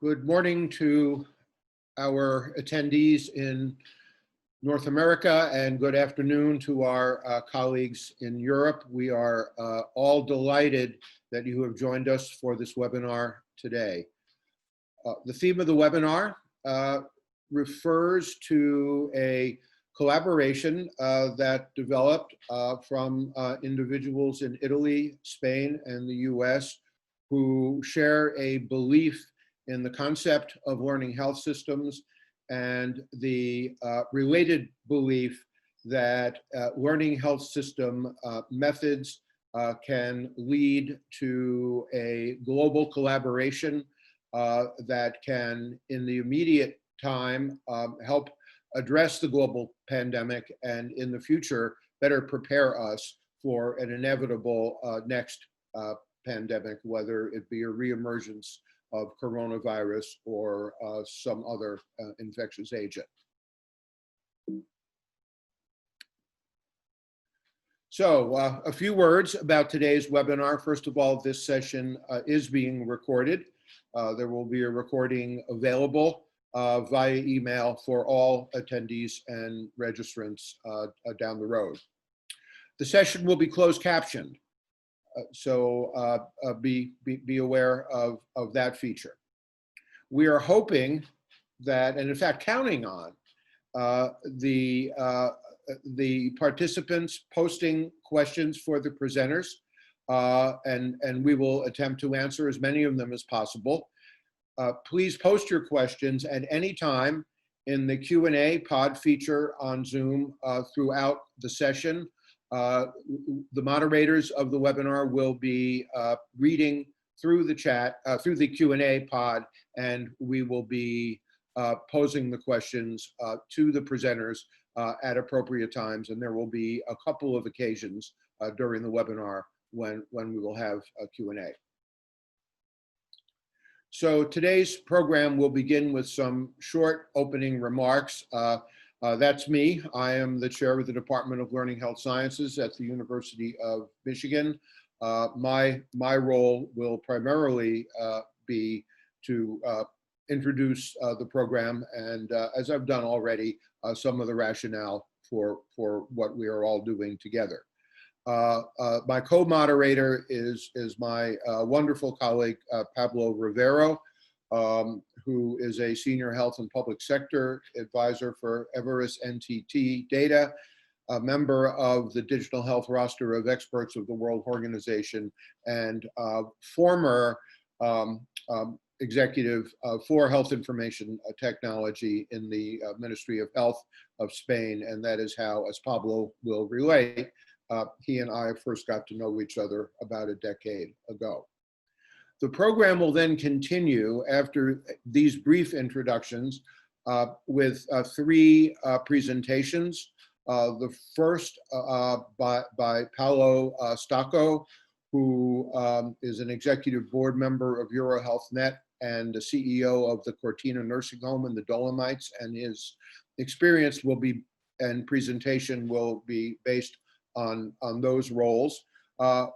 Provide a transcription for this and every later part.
Good morning to our attendees in North America and good afternoon to our colleagues in Europe. We are all delighted that you have joined us for this webinar today. The theme of the webinar refers to a collaboration that developed from individuals in Italy, Spain, and the US who share a belief in the concept of learning health systems and the related belief that learning health system methods can lead to a global collaboration that can, in the immediate time, help address the global pandemic and in the future better prepare us for an inevitable next pandemic, whether it be a reemergence of coronavirus or some other infectious agent. So a few words about today's webinar. First of all, this session is being recorded. There will be a recording available via email for all attendees and registrants down the road. The session will be closed captioned. So be aware of that feature. We are hoping that, and in fact counting on, the participants posting questions for the presenters, and we will attempt to answer as many of them as possible. Please post your questions at any time in the Q&A pod feature on Zoom throughout the session. The moderators of the webinar will be reading through the chat, through the Q&A pod, and we will be posing the questions to the presenters at appropriate times. And there will be a couple of occasions during the webinar when we will have a Q&A. So today's program will begin with some short opening remarks. That's me. I am the chair of the Department of Learning Health Sciences at the University of Michigan. My role will primarily be to introduce the program and, as I've done already, some of the rationale for what we are all doing together. My co-moderator is my wonderful colleague, Pablo Rivero, who is a senior health and public sector advisor for Everest NTT Data, a member of the digital health roster of experts of the World Organization, and former executive for health information technology in the Ministry of Health of Spain. And that is how, as Pablo will relate, he and I first got to know each other about a decade ago. The program will then continue after these brief introductions with three presentations. The first by Paolo Stacco, who is an executive board member of EuroHealthNet and the CEO of the Cortina Nursing Home in the Dolomites, and his experience will be and presentation will be based on those roles.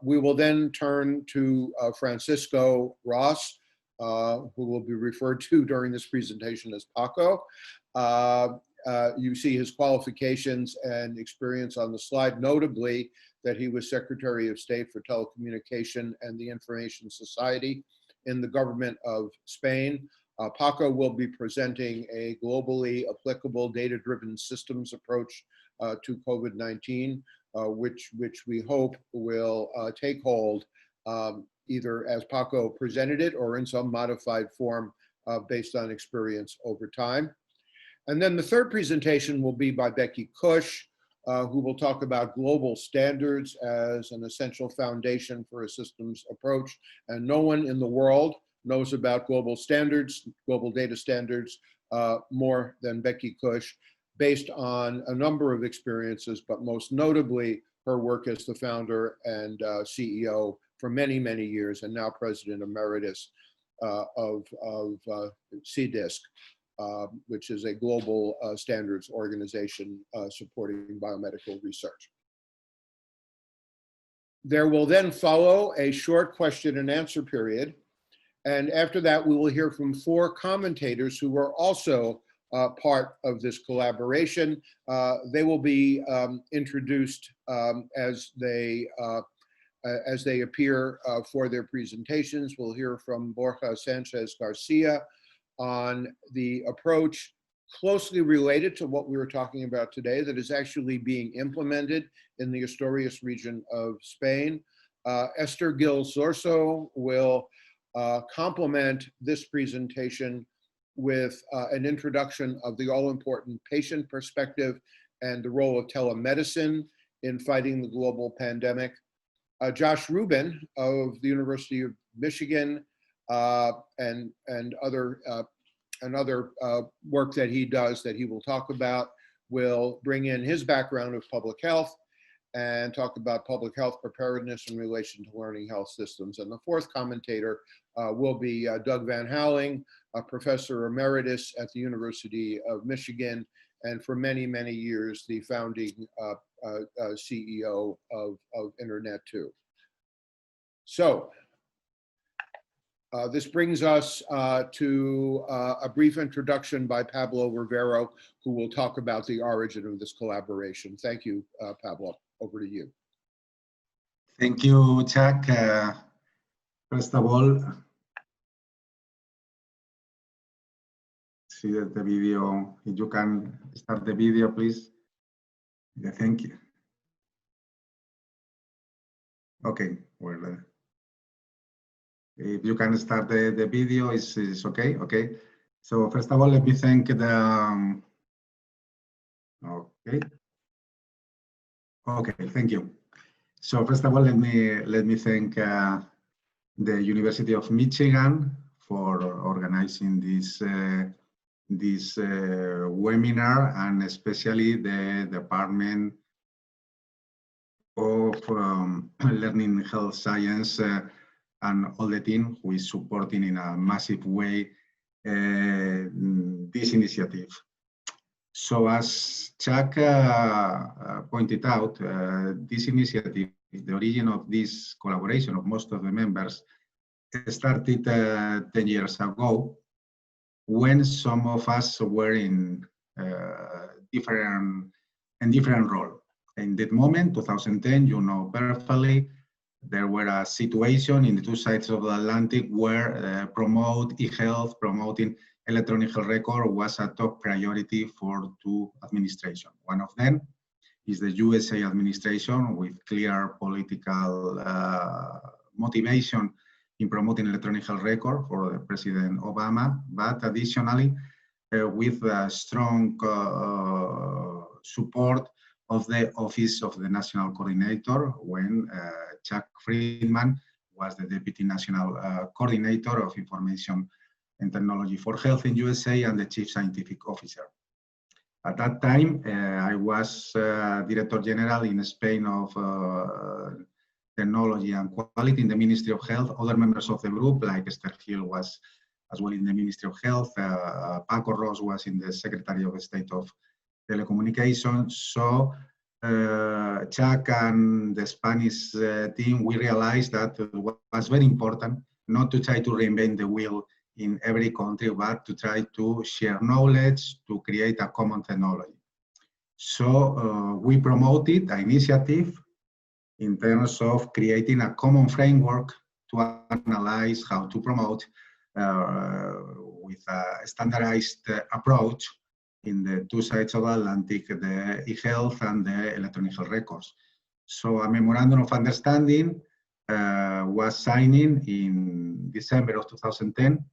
We will then turn to Francisco Ross, who will be referred to during this presentation as Paco. You see his qualifications and experience on the slide, notably that he was Secretary of State for Telecommunication and the Information Society in the government of Spain. Paco will be presenting a globally applicable data-driven systems approach to COVID-19. Which we hope will take hold either as Paco presented it or in some modified form based on experience over time. And then the third presentation will be by Becky Cush, who will talk about global standards as an essential foundation for a systems approach. And no one in the world knows about global standards, global data standards, more than Becky Cush, based on a number of experiences, but most notably her work as the founder and CEO for many, many years, and now President Emeritus of CDISC, which is a global standards organization supporting biomedical research. There will then follow a short question and answer period. And after that, we will hear from 4 commentators who are also part of this collaboration. They will be introduced as they appear for their presentations. We'll hear from Borja Sanchez Garcia on the approach closely related to what we were talking about today that is actually being implemented in the Asturias region of Spain. Esther Gil Zorzo will complement this presentation with an introduction of the all-important patient perspective and the role of telemedicine in fighting the global pandemic. Josh Rubin of the University of Michigan and other work that he does that he will talk about will bring in his background of public health and talk about public health preparedness in relation to learning health systems. And the 4th commentator will be Doug Van Houweling, a professor emeritus at the University of Michigan, and for many, many years, the founding CEO of Internet2. So this brings us to a brief introduction by Pablo Rivero, who will talk about the origin of this collaboration. Thank you, Pablo. Over to you. Thank you, Chuck. First of all, see the video. If you can start the video, please. Yeah, thank you. Okay, well, if you can start the video, is okay. Okay. So first of all, let me thank the. Okay, thank you. So first of all, let me thank the University of Michigan for organizing this webinar, and especially the Department of Learning Health Science and all the team who is supporting in a massive way this initiative. So as Chuck pointed out, this initiative, the origin of this collaboration of most of the members started 10 years ago when some of us were in different role. In that moment, 2010, you know perfectly, there were a situation in the 2 sides of the Atlantic where promote e-health, promoting electronic health record was a top priority for 2 administrations. One of them is the USA administration with clear political motivation in promoting electronic health record for President Obama, but additionally with strong support of the Office of the National Coordinator when Chuck Friedman was the Deputy National Coordinator of Information and Technology for Health in USA and the Chief Scientific Officer. At that time, I was Director General in Spain of Technology and Quality in the Ministry of Health. Other members of the group, like Esther Gil, was as well in the Ministry of Health. Paco Ros was in the Secretary of State of Telecommunications. So Chuck and the Spanish team, we realized that it was very important not to try to reinvent the wheel in every country, but to try to share knowledge, to create a common technology. So we promoted an initiative in terms of creating a common framework to analyze how to promote with a standardized approach in the 2 sides of the Atlantic, the e-health and the electronic health records. So a memorandum of understanding was signed in December of 2010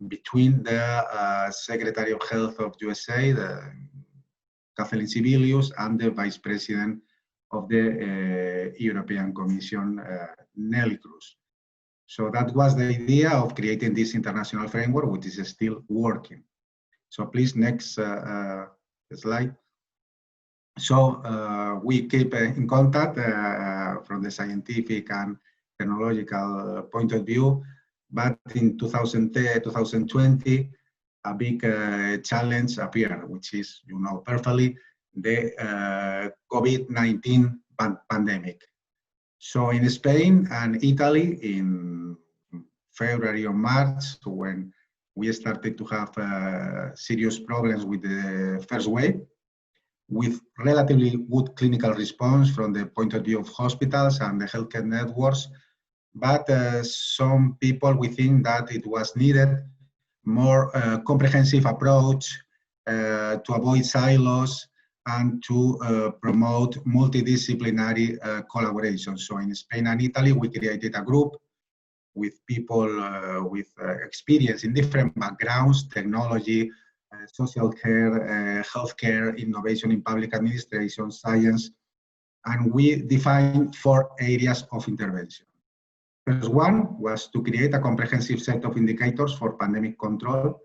between the Secretary of Health of USA, Kathleen Sebelius, and the Vice President of the European Commission, Neelie Kroes. So that was the idea of creating this international framework, which is still working. So please, next slide. So we keep in contact from the scientific and technological point of view, but in 2010, 2020, a big challenge appeared, which is, you know perfectly, the COVID-19 pandemic. So in Spain and Italy, in February or March, when we started to have serious problems with the first wave, with relatively good clinical response from the point of view of hospitals and the healthcare networks. But some people, we think that it was needed more comprehensive approach to avoid silos and to promote multidisciplinary collaboration. So in Spain and Italy, we created a group with people with experience in different backgrounds, technology, social care, healthcare, innovation in public administration, science, and we defined 4 areas of intervention. First one was to create a comprehensive set of indicators for pandemic control.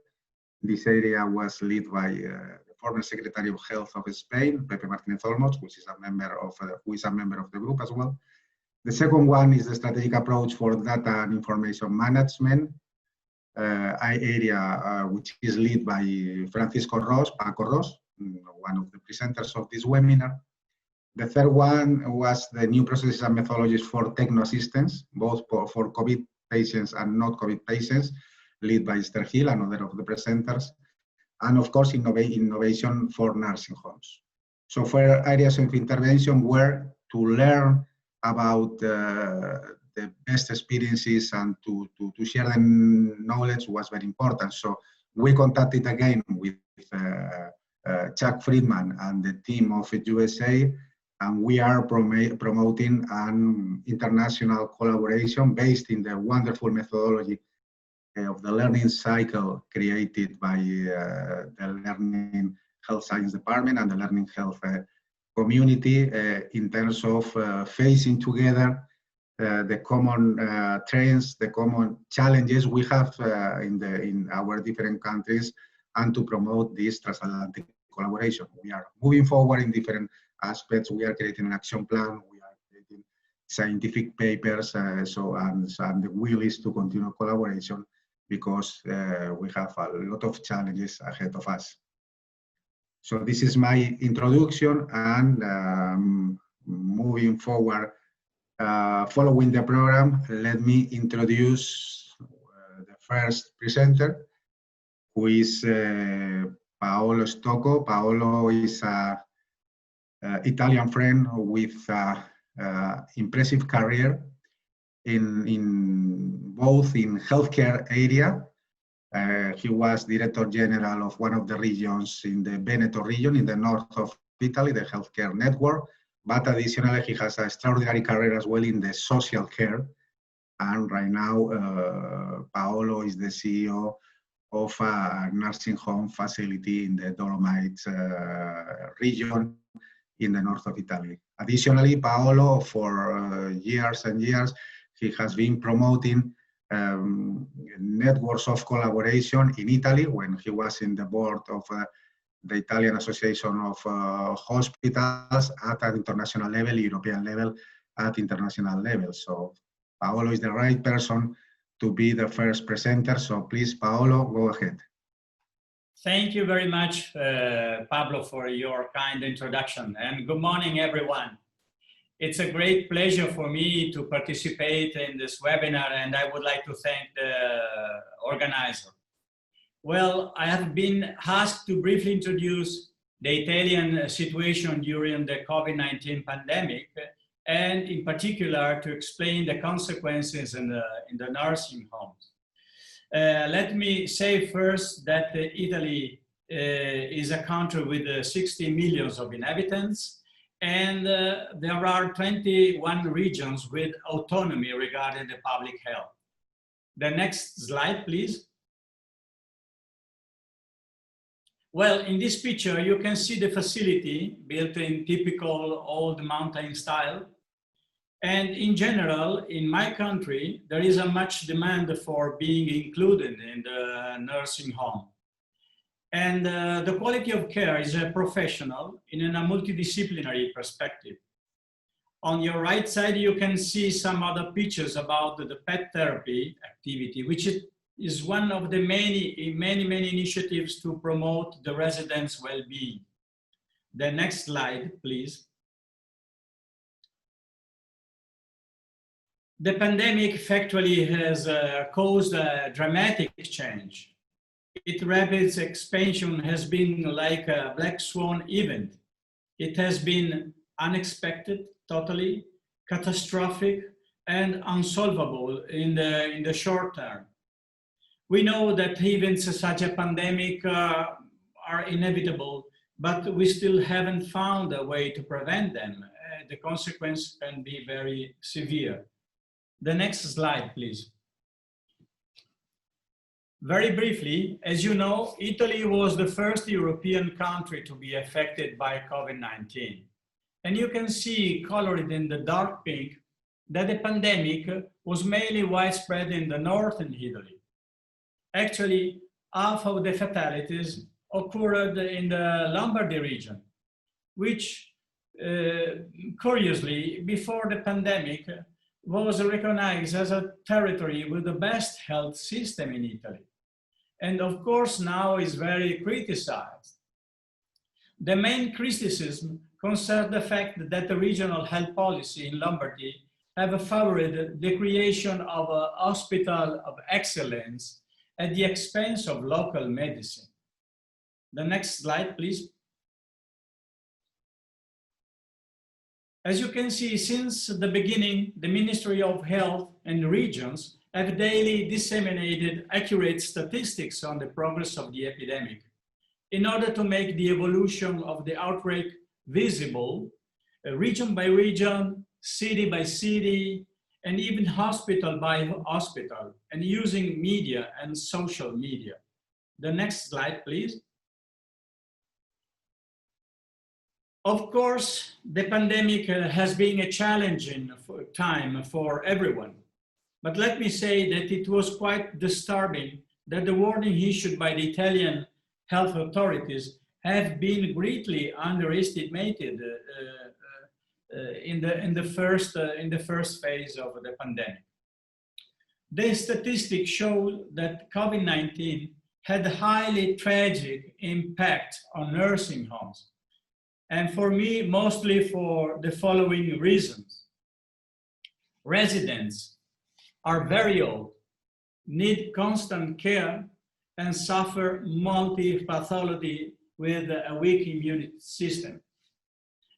This area was led by the former Secretary of Health of Spain, Pepe Martinez Olmos, who is a member of the group as well. The second one is the strategic approach for data and information management area, which is led by Francisco Ros, Paco Ros, one of the presenters of this webinar. The third one was the new processes and methodologies for techno-assistance, both for COVID patients and not COVID patients, led by Esther Hill, another of the presenters. And of course, innovation for nursing homes. So 4 areas of intervention were to learn about the best experiences and to share the knowledge was very important. So we contacted again with Chuck Friedman and the team of USA, and we are promoting an international collaboration based in the wonderful methodology of the learning cycle created by the Learning Health Science Department and the Learning Health community in terms of facing together the common trends, the common challenges we have in our different countries, and to promote this transatlantic collaboration. We are moving forward in different aspects. We are creating an action plan. We are creating scientific papers. And the will is to continue collaboration because we have a lot of challenges ahead of us. So this is my introduction, and moving forward, following the program, let me introduce the first presenter, who is Paolo Stocco. Paolo is an Italian friend with an impressive career in both in healthcare area. He was Director General of one of the regions in the Veneto region in the north of Italy, the healthcare network. But additionally, he has an extraordinary career as well in the social care. And right now, Paolo is the CEO of a nursing home facility in the Dolomites region in the north of Italy. Additionally, Paolo, for years and years, he has been promoting networks of collaboration in Italy when he was in the board of the Italian Association of Hospitals at an international level, European level, at international level. So Paolo is the right person to be the first presenter. So please, Paolo, go ahead. Thank you very much, Pablo, for your kind introduction, and good morning, everyone. It's a great pleasure for me to participate in this webinar, and I would like to thank the organizer. Well, I have been asked to briefly introduce the Italian situation during the COVID-19 pandemic, and in particular to explain the consequences in the nursing homes. Let me say first that Italy is a country with 60 million of inhabitants, and there are 21 regions with autonomy regarding the public health. The next slide, please. Well, in this picture, you can see the facility built in typical old mountain style. And in general, in my country, there is a much demand for being included in the nursing home. And the quality of care is professional in a multidisciplinary perspective. On your right side, you can see some other pictures about the pet therapy activity, which is one of the many initiatives to promote the residents' well-being. The next slide, please. The pandemic factually has caused a dramatic change. Its rapid expansion has been like a black swan event. It has been unexpected, totally catastrophic, and unsolvable in the short term. We know that events such as a pandemic are inevitable, but we still haven't found a way to prevent them. The consequence can be very severe. The next slide, please. Very briefly, as you know, Italy was the first European country to be affected by COVID-19. And you can see colored in the dark pink that the pandemic was mainly widespread in the northern Italy. Actually, half of the fatalities occurred in the Lombardy region, which curiously, before the pandemic, was recognized as a territory with the best health system in Italy. And of course, now is very criticized. The main criticism concerns the fact that the regional health policy in Lombardy have favored the creation of a hospital of excellence at the expense of local medicine. The next slide, please. As you can see, since the beginning, the Ministry of Health and regions have daily disseminated accurate statistics on the progress of the epidemic in order to make the evolution of the outbreak visible, region by region, city by city, and even hospital by hospital, and using media and social media. The next slide, please. Of course, the pandemic has been a challenging time for everyone. But let me say that it was quite disturbing that the warning issued by the Italian health authorities have been greatly underestimated in the first phase of the pandemic. The statistics show that COVID-19 had a highly tragic impact on nursing homes. And for me, mostly for the following reasons. Residents are very old, need constant care, and suffer multi-pathology with a weak immune system.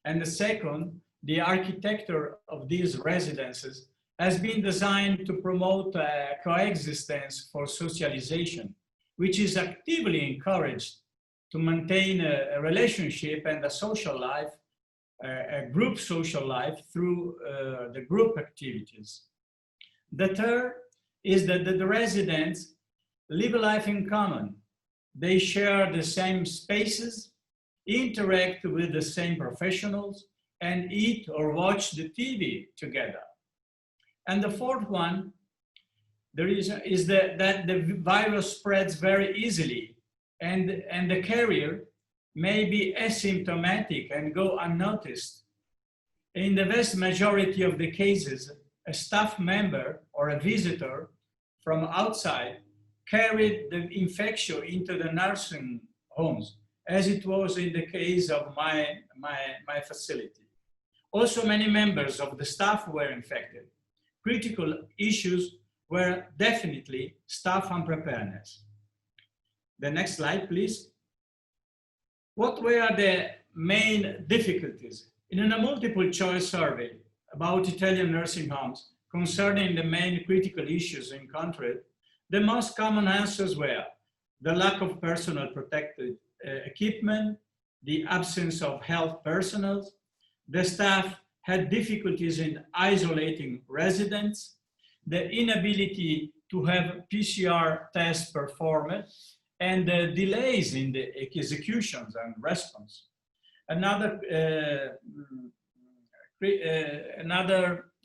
And the second, the architecture of these residences has been designed to promote coexistence for socialization, which is actively encouraged to maintain a relationship and a social life, a group social life through the group activities. The third is that the residents live a life in common. They share the same spaces, interact with the same professionals, and eat or watch the TV together. And the fourth one, that the virus spreads very easily, and the carrier may be asymptomatic and go unnoticed. In the vast majority of the cases, a staff member or a visitor from outside carried the infection into the nursing homes, as it was in the case of my facility. Also, many members of the staff were infected. Critical issues were definitely staff unpreparedness. The next slide, please. What were the main difficulties? In a multiple choice survey about Italian nursing homes concerning the main critical issues encountered, the most common answers were the lack of personal protective equipment, the absence of health personnel, the staff had difficulties in isolating residents, the inability to have PCR tests performed, and the delays in the executions and response. Another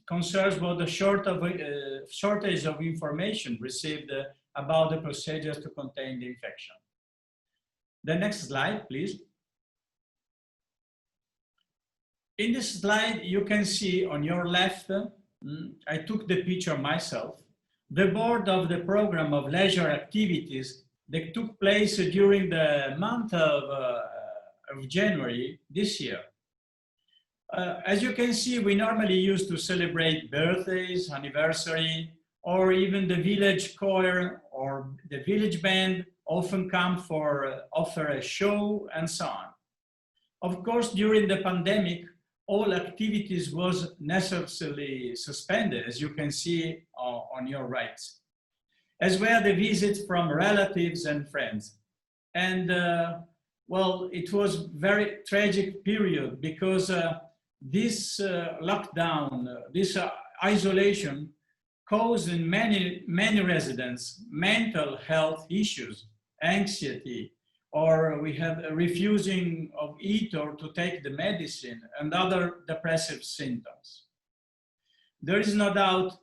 concerns was the shortage of information received about the procedures to contain the infection. The next slide, please. In this slide, you can see on your left, I took the picture myself, the board of the program of leisure activities that took place during the month of January this year. As you can see, we normally used to celebrate birthdays, anniversary, or even the village choir or the village band often come for offer a show and so on. Of course, during the pandemic, all activities was necessarily suspended, as you can see on your right, as well the visits from relatives and friends. And well, it was very tragic period because this lockdown, this isolation caused in many residents mental health issues, anxiety, or we have a refusing of eat or to take the medicine and other depressive symptoms. There is no doubt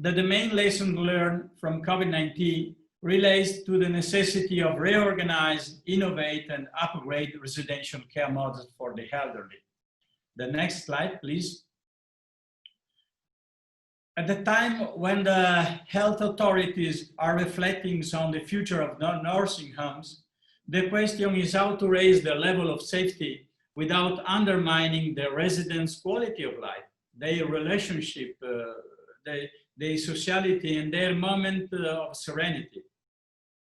that the main lesson learned from COVID-19 relates to the necessity of reorganize, innovate, and upgrade residential care models for the elderly. The next slide, please. At the time when the health authorities are reflecting on the future of nursing homes, the question is how to raise the level of safety without undermining the residents' quality of life, their relationship, their sociality, and their moment of serenity.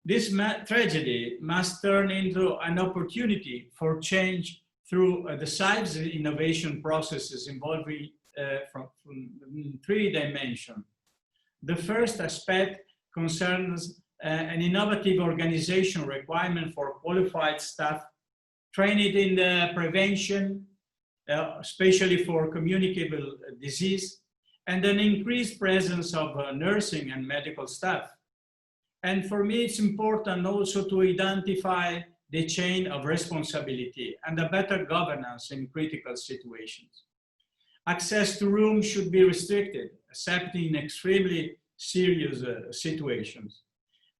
This tragedy must turn into an opportunity for change through decisive innovation processes involving from 3 dimensions. The first aspect concerns an innovative organization requirement for qualified staff trained in the prevention, especially for communicable disease, and an increased presence of nursing and medical staff. And for me, it's important also to identify the chain of responsibility and a better governance in critical situations. Access to rooms should be restricted, except in extremely serious situations.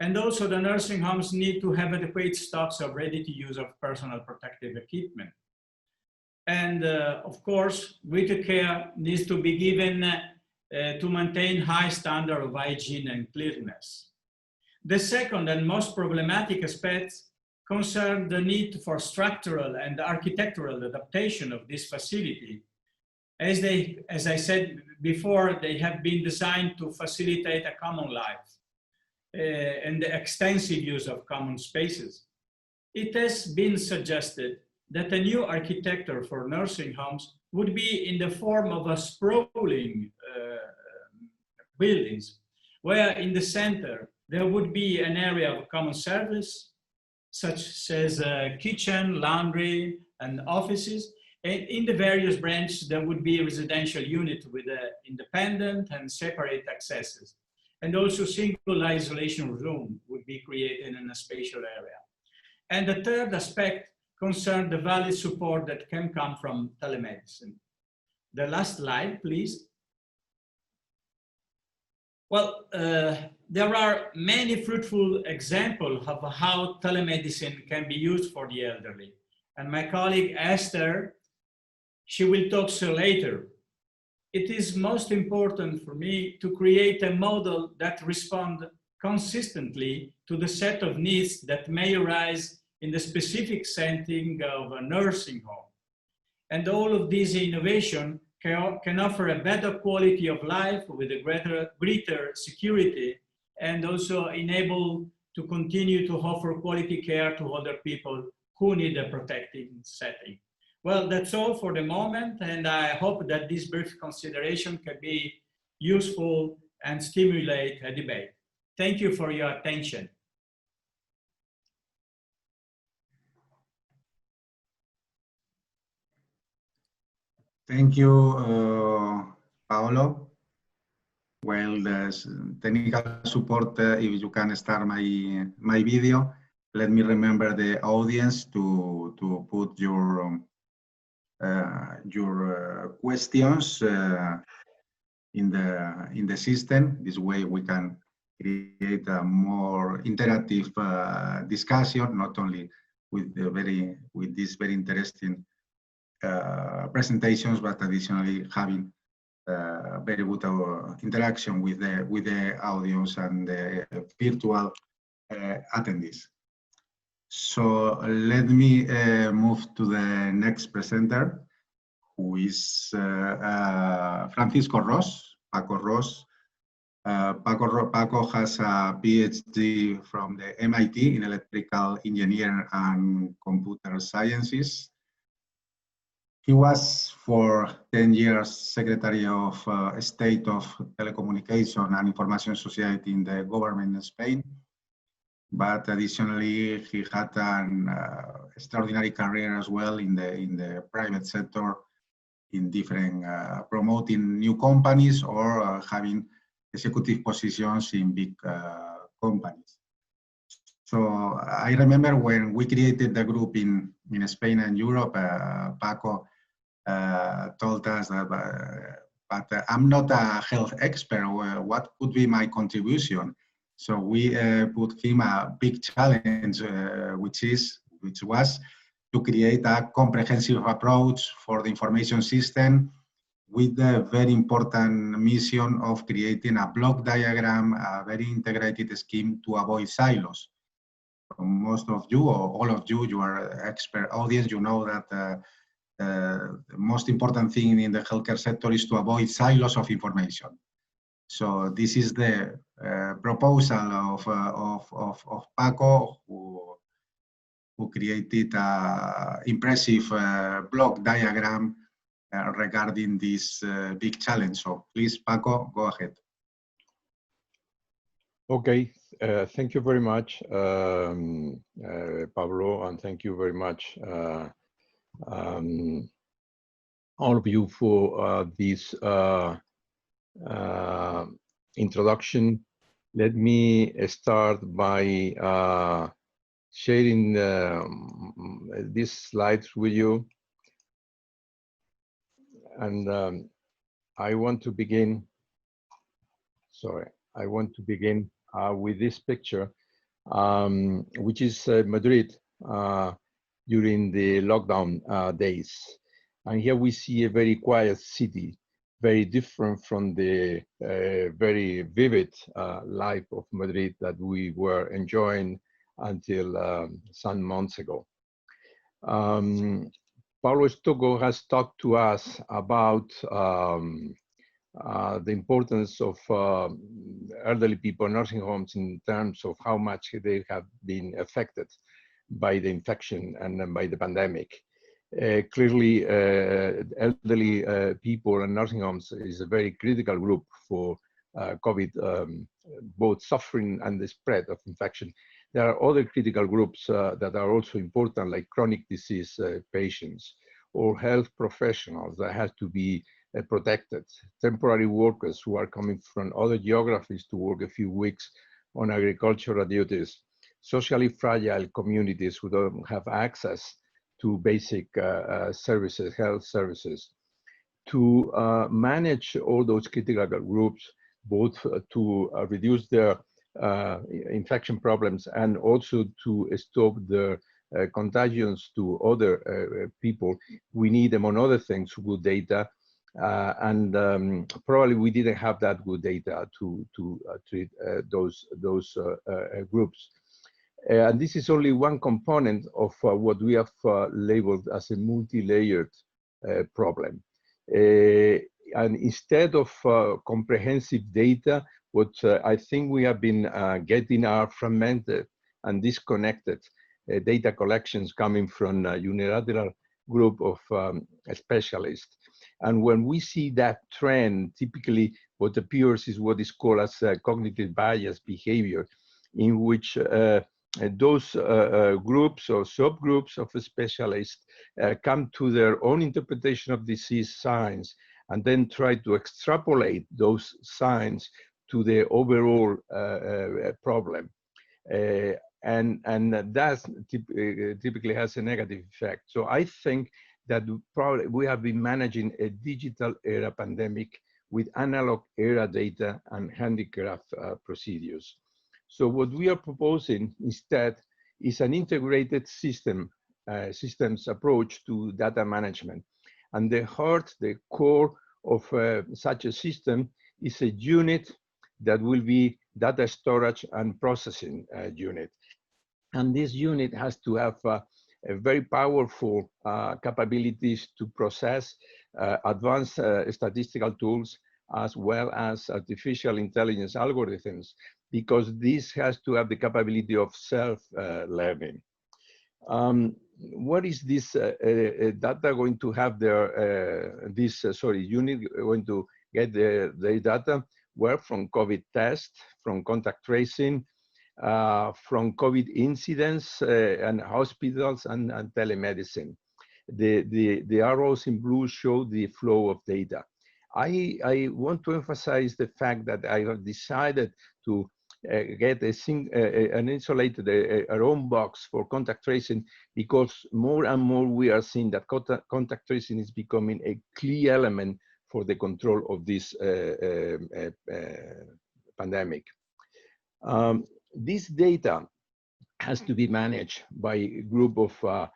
And also the nursing homes need to have adequate stocks of ready-to-use of personal protective equipment. And of course, greater care needs to be given to maintain high standard of hygiene and cleanliness. The second and most problematic aspects concern the need for structural and architectural adaptation of this facility. As I said before, they have been designed to facilitate a common life and the extensive use of common spaces. It has been suggested that a new architecture for nursing homes would be in the form of a sprawling buildings, where in the center there would be an area of common service, such as kitchen, laundry, and offices. And in the various branches, there would be a residential unit with independent and separate accesses. And also single isolation room would be created in a spatial area. And the third aspect concerns the valid support that can come from telemedicine. The last slide, please. Well, there are many fruitful examples of how telemedicine can be used for the elderly. And my colleague Esther, she will talk so later. It is most important for me to create a model that responds consistently to the set of needs that may arise in the specific setting of a nursing home. And all of these innovations can offer a better quality of life with a greater security, and also enable to continue to offer quality care to other people who need a protective setting. Well, that's all for the moment, and I hope that this brief consideration can be useful and stimulate a debate. Thank you for your attention. Thank you, Paolo. Well, there's technical support. If you can start my video, let me remember the audience to put your questions in the system. This way we can create a more interactive discussion, not only with these very interesting presentations, but additionally having very good interaction with the audience and the virtual attendees. So let me move to the next presenter, who is Francisco Ros, Paco Ros. Paco has a PhD from the MIT in electrical engineering and computer sciences. He was for 10 years Secretary of State of Telecommunication and Information Society in the government in Spain. But additionally, he had an extraordinary career as well in the private sector, in different promoting new companies or having executive positions in big companies. So I remember when we created the group in Spain and Europe, Paco told us that, but I'm not a health expert. What could be my contribution? So we put him a big challenge, which was to create a comprehensive approach for the information system with the very important mission of creating a block diagram, a very integrated scheme to avoid silos. So most of you, or all of you, you are expert audience, you know that the most important thing in the healthcare sector is to avoid silos of information. So this is the proposal of Paco, who created an impressive block diagram regarding this big challenge. So please, Paco, go ahead. Okay, thank you very much, Pablo, and thank you very much, all of you, for this introduction. Let me start by sharing these slides with you. And I want to begin, with this picture, which is Madrid during the lockdown days. And here we see a very quiet city, very different from the very vivid life of Madrid that we were enjoying until some months ago. Paulo Stocco has talked to us about the importance of elderly people in nursing homes in terms of how much they have been affected by the infection and by the pandemic. Clearly, elderly people in nursing homes is a very critical group for COVID, both suffering and the spread of infection. There are other critical groups that are also important, like chronic disease patients or health professionals that have to be protected, temporary workers who are coming from other geographies to work a few weeks on agricultural duties, socially fragile communities who don't have access to basic services, health services. To manage all those critical groups, both to reduce their infection problems and also to stop the contagions to other people, we need, among other things, good data. Probably we didn't have that good data to treat those groups. And this is only one component of what we have labeled as a multi-layered problem. And instead of comprehensive data, what I think we have been getting are fragmented and disconnected data collections coming from a unilateral group of specialists. And when we see that trend, typically what appears is what is called as cognitive bias behavior, in which those groups or subgroups of specialists come to their own interpretation of disease signs and then try to extrapolate those signs to the overall problem. And that typically has a negative effect. So I think that probably we have been managing a digital era pandemic with analog era data and handicraft procedures. So what we are proposing instead is an integrated systems approach to data management. And the heart, the core of such a system is a unit that will be data storage and processing unit. And this unit has to have very powerful capabilities to process advanced statistical tools as well as artificial intelligence algorithms, because this has to have the capability of self-learning. What is this data going to have their, unit going to get the data? Well, from COVID tests, from contact tracing, from COVID incidents and hospitals and telemedicine. The arrows in blue show the flow of data. I want to emphasize the fact that I have decided to get an insulated our own box for contact tracing, because more and more we are seeing that contact tracing is becoming a key element for the control of this pandemic. This data has to be managed by a group of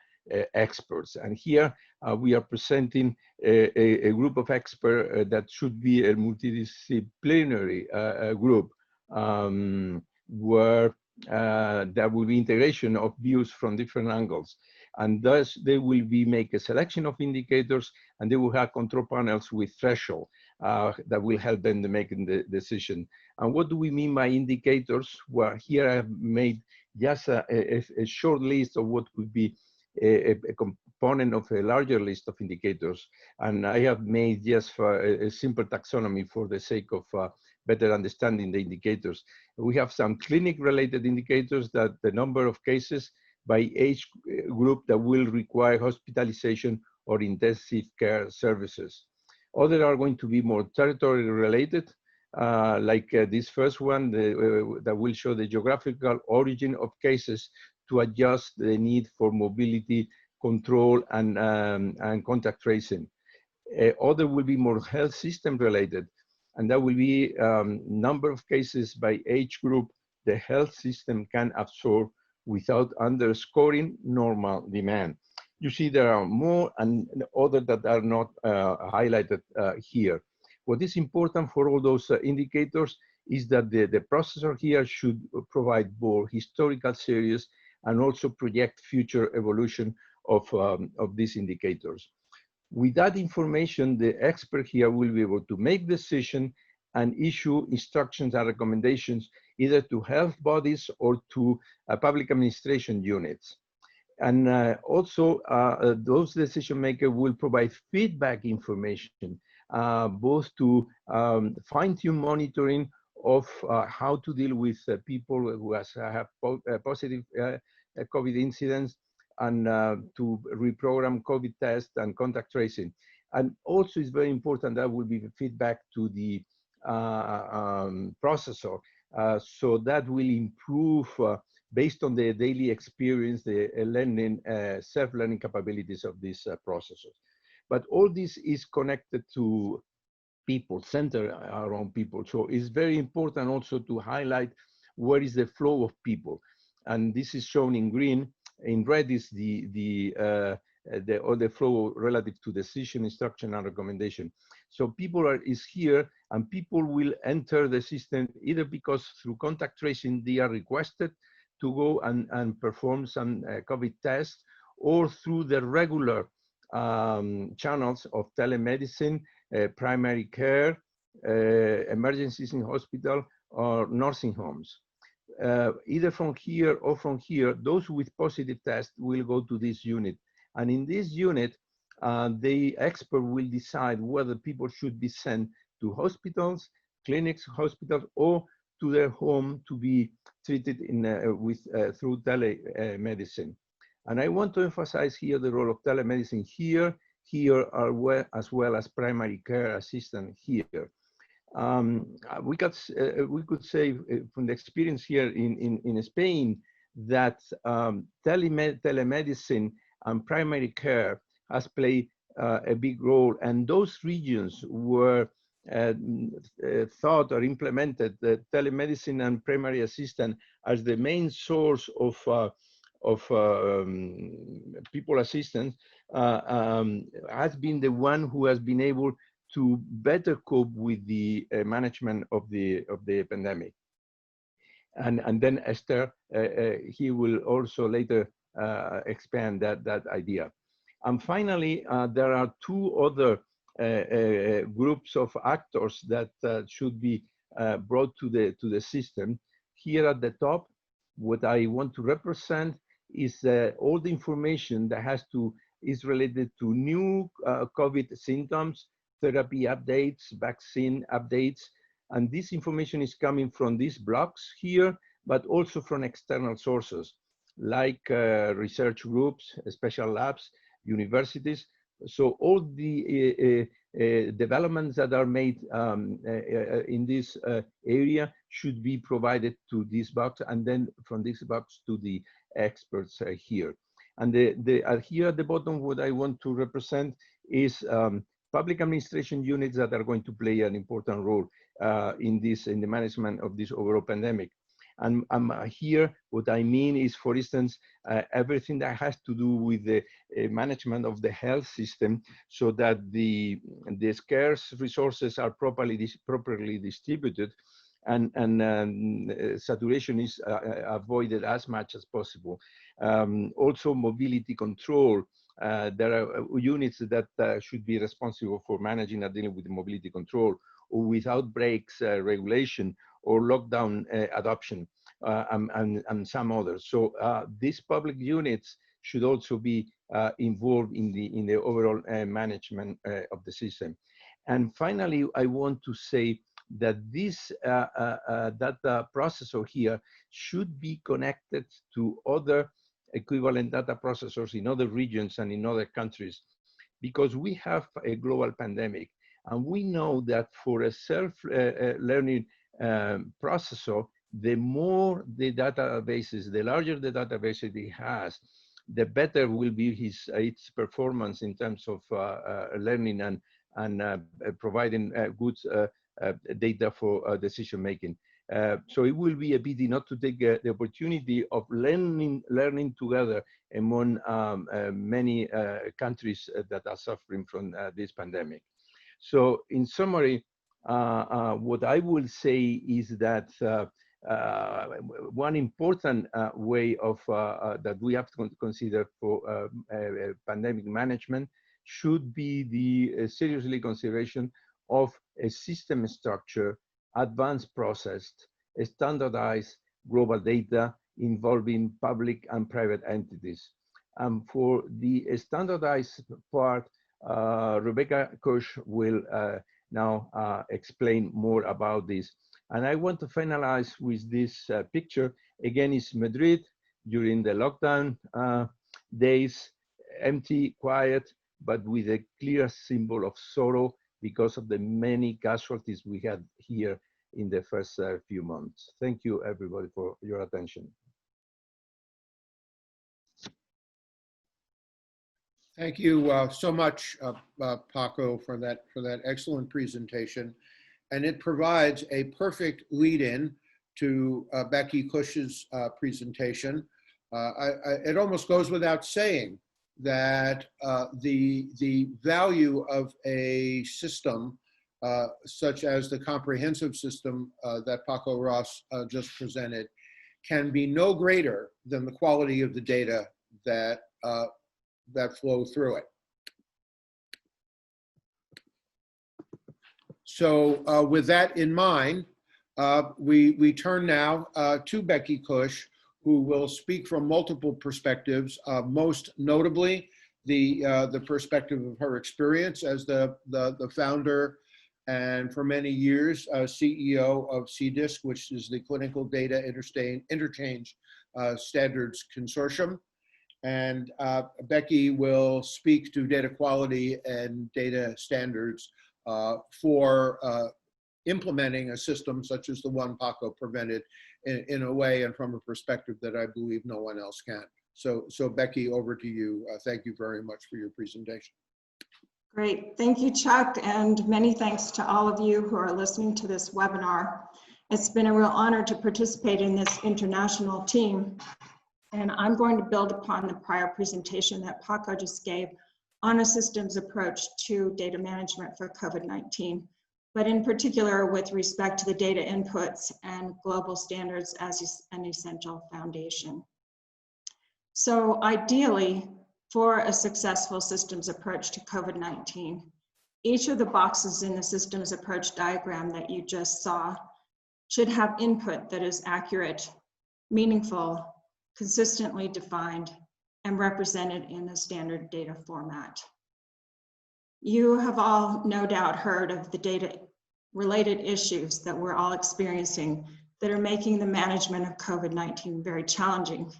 experts. And here we are presenting a group of experts that should be a multidisciplinary group, where there will be integration of views from different angles. And thus they will make a selection of indicators, and they will have control panels with threshold that will help them to make the decision. And what do we mean by indicators? Well, here I have made just a short list of what could be a component of a larger list of indicators. And I have made just for a simple taxonomy for the sake of better understanding the indicators. We have some clinic-related indicators, that the number of cases by age group that will require hospitalization or intensive care services. Others are going to be more territory-related, like this first one that will show the geographical origin of cases to adjust the need for mobility control and contact tracing. Other will be more health system related, and that will be number of cases by age group the health system can absorb without underscoring normal demand. You see there are more and other that are not highlighted here. What is important for all those indicators is that the processor here should provide both historical series and also project future evolution of these indicators. With that information, the expert here will be able to make decisions and issue instructions and recommendations either to health bodies or to public administration units. And also those decision makers will provide feedback information, both to fine-tune monitoring of how to deal with people who have positive COVID incidents, and to reprogram COVID tests and contact tracing. And also it's very important that will be the feedback to the processor, so that will improve based on the daily experience, the learning, self-learning capabilities of these processors. But all this is connected to people, centered around people. So it's very important also to highlight where is the flow of people. And this is shown in green. In red is the flow relative to decision, instruction, and recommendation. So people is here, and people will enter the system either because through contact tracing they are requested to go and perform some COVID tests, or through the regular channels of telemedicine, primary care, emergencies in hospital, or nursing homes. Either from here or from here, those with positive tests will go to this unit. And in this unit, the expert will decide whether people should be sent to hospitals, clinics, hospitals, or to their home to be treated through telemedicine. And I want to emphasize here the role of telemedicine here as well as primary care assistant here. We could say from the experience here in Spain that telemedicine and primary care has played a big role, and those regions were thought or implemented the telemedicine and primary assistant as the main source of people assistance, has been the one who has been able to better cope with the management of the pandemic. And then Esther, he will also later expand that idea. And finally, there are two other groups of actors that should be brought to the system. Here at the top, what I want to represent is all the information that is related to new COVID symptoms, therapy updates, vaccine updates, and this information is coming from these blocks here, but also from external sources like research groups, special labs, universities. So all the developments that are made in this area should be provided to this box, and then from this box to the experts here. And here at the bottom, what I want to represent is public administration units that are going to play an important role in the management of this overall pandemic. And here, what I mean is, for instance, everything that has to do with the management of the health system, so that the scarce resources are properly distributed, and saturation is avoided as much as possible. Also, mobility control. There are units that should be responsible for managing and dealing with mobility control, or with outbreaks regulation, or lockdown adoption, and some others. So these public units should also be involved in the overall management of the system. And finally, I want to say that this data processor here should be connected to other equivalent data processors in other regions and in other countries, because we have a global pandemic. And we know that for a self-learning processor, the more the databases, the larger the database it has, the better will be its performance in terms of learning and providing good data for decision making. So it will be a pity not to take the opportunity of learning together among many countries that are suffering from this pandemic. So in summary, what I will say is that one important way of that we have to consider for pandemic management should be the seriously consideration of a system structure, advanced processed, standardized global data involving public and private entities. For the standardized part, Rebecca Kusch will now explain more about this. And I want to finalize with this picture. Again, it's Madrid during the lockdown days, empty, quiet, but with a clear symbol of sorrow because of the many casualties we had here in the first few months. Thank you, everybody, for your attention. Thank you so much, Paco, for that excellent presentation. And it provides a perfect lead-in to Becky Kusch's presentation. It almost goes without saying that the value of a system such as the comprehensive system that Paco Ros just presented can be no greater than the quality of the data that flow through it. So with that in mind, we turn now to Becky Kusch, who will speak from multiple perspectives, most notably the perspective of her experience as the founder and for many years CEO of CDISC, which is the Clinical Data Interchange Standards Consortium. And Becky will speak to data quality and data standards for implementing a system such as the one Paco presented in a way and from a perspective that I believe no one else can. So Becky, over to you. Thank you very much for your presentation. Great, thank you, Chuck, and many thanks to all of you who are listening to this webinar. It's been a real honor to participate in this international team, and I'm going to build upon the prior presentation that Paco just gave on a systems approach to data management for COVID-19, but in particular with respect to the data inputs and global standards as an essential foundation. So ideally, for a successful systems approach to COVID-19, each of the boxes in the systems approach diagram that you just saw should have input that is accurate, meaningful, consistently defined, and represented in the standard data format. You have all no doubt heard of the data-related issues that we're all experiencing that are making the management of COVID-19 very challenging.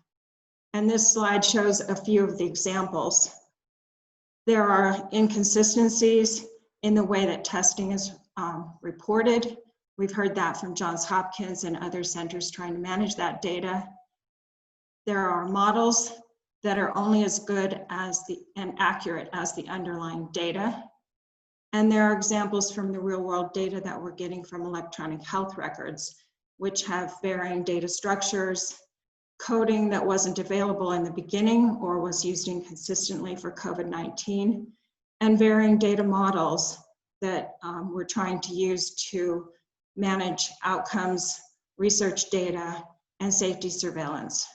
And this slide shows a few of the examples. There are inconsistencies in the way that testing is reported. We've heard that from Johns Hopkins and other centers trying to manage that data. There are models that are only as good as and accurate as the underlying data. And there are examples from the real world data that we're getting from electronic health records, which have varying data structures, coding that wasn't available in the beginning or was used inconsistently for COVID-19, and varying data models that we're trying to use to manage outcomes, research data, and safety surveillance.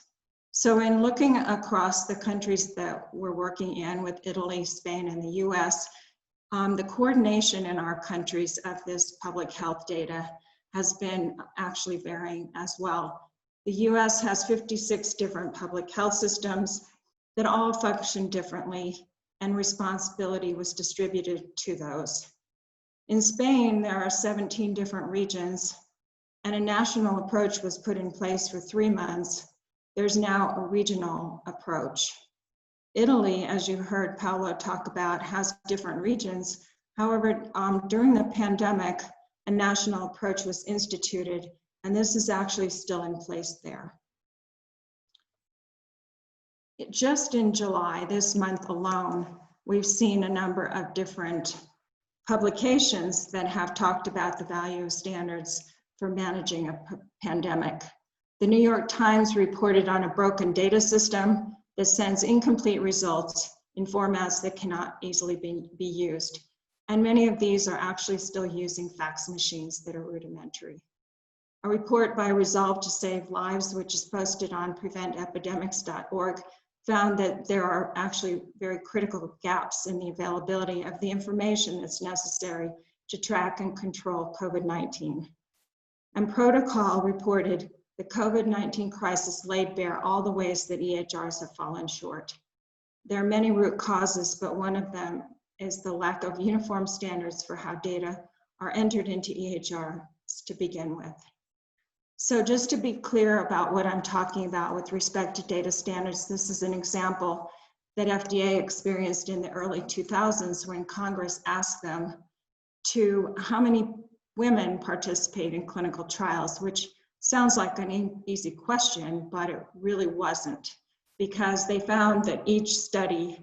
So in looking across the countries that we're working in with Italy, Spain, and the US, the coordination in our countries of this public health data has been actually varying as well. The US has 56 different public health systems that all function differently, and responsibility was distributed to those. In Spain, there are 17 different regions, and a national approach was put in place for 3 months. There's now a regional approach. Italy, as you heard Paolo talk about, has different regions. However, during the pandemic, a national approach was instituted, and this is actually still in place there. Just in July, this month alone, we've seen a number of different publications that have talked about the value of standards for managing a pandemic. The New York Times reported on a broken data system that sends incomplete results in formats that cannot easily be used. And many of these are actually still using fax machines that are rudimentary. A report by Resolve to Save Lives, which is posted on preventepidemics.org, found that there are actually very critical gaps in the availability of the information that's necessary to track and control COVID-19. And Protocol reported the COVID-19 crisis laid bare all the ways that EHRs have fallen short. There are many root causes, but one of them is the lack of uniform standards for how data are entered into EHRs to begin with. So just to be clear about what I'm talking about with respect to data standards, this is an example that FDA experienced in the early 2000s when Congress asked them to how many women participate in clinical trials, which sounds like an easy question, but it really wasn't, because they found that each study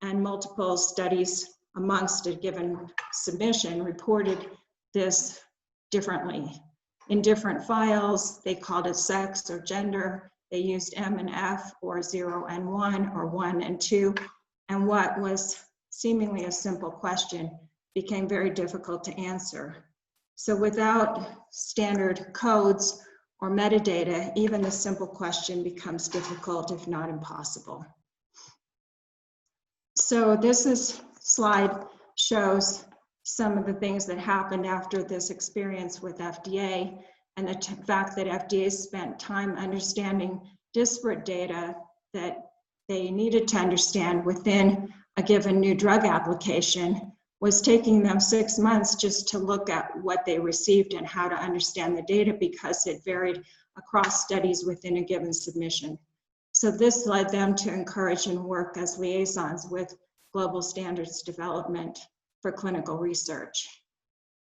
and multiple studies amongst a given submission reported this differently. In different files, they called it sex or gender. They used M and F or 0 and 1 or 1 and 2. And what was seemingly a simple question became very difficult to answer. So without standard codes or metadata, even the simple question becomes difficult, if not impossible. So this slide shows some of the things that happened after this experience with FDA, and the fact that FDA spent time understanding disparate data that they needed to understand within a given new drug application was taking them 6 months just to look at what they received and how to understand the data, because it varied across studies within a given submission. So this led them to encourage and work as liaisons with global standards development for clinical research.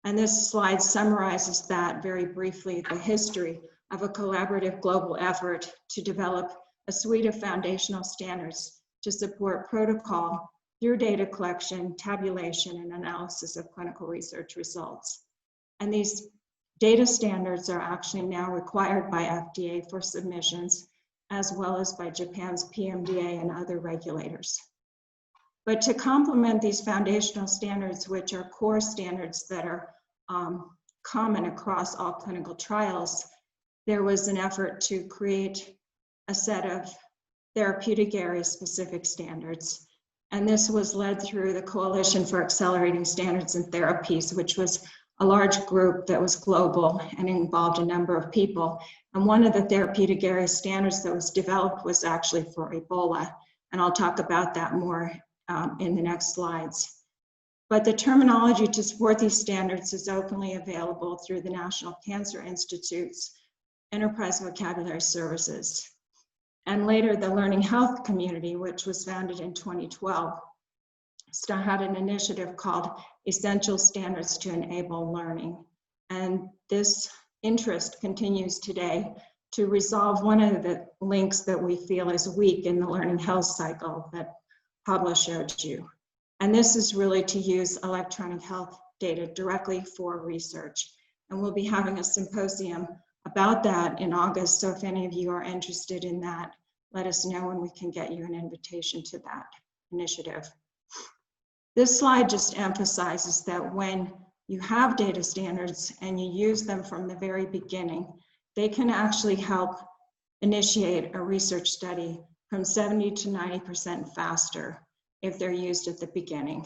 And this slide summarizes that very briefly, the history of a collaborative global effort to develop a suite of foundational standards to support protocol through data collection, tabulation, and analysis of clinical research results. And these data standards are actually now required by FDA for submissions, as well as by Japan's PMDA and other regulators. But to complement these foundational standards, which are core standards that are common across all clinical trials, there was an effort to create a set of therapeutic area specific standards. And this was led through the Coalition for Accelerating Standards and Therapies, which was a large group that was global and involved a number of people. And one of the therapeutic area standards that was developed was actually for Ebola. And I'll talk about that more in the next slides. But the terminology to support these standards is openly available through the National Cancer Institute's Enterprise Vocabulary Services. And later, the Learning Health Community, which was founded in 2012, had an initiative called Essential Standards to Enable Learning. And this interest continues today to resolve one of the links that we feel is weak in the learning health cycle that Pablo showed you. And this is really to use electronic health data directly for research. And we'll be having a symposium about that in August. So if any of you are interested in that, let us know and we can get you an invitation to that initiative. This slide just emphasizes that when you have data standards and you use them from the very beginning, they can actually help initiate a research study from 70 to 90% faster if they're used at the beginning,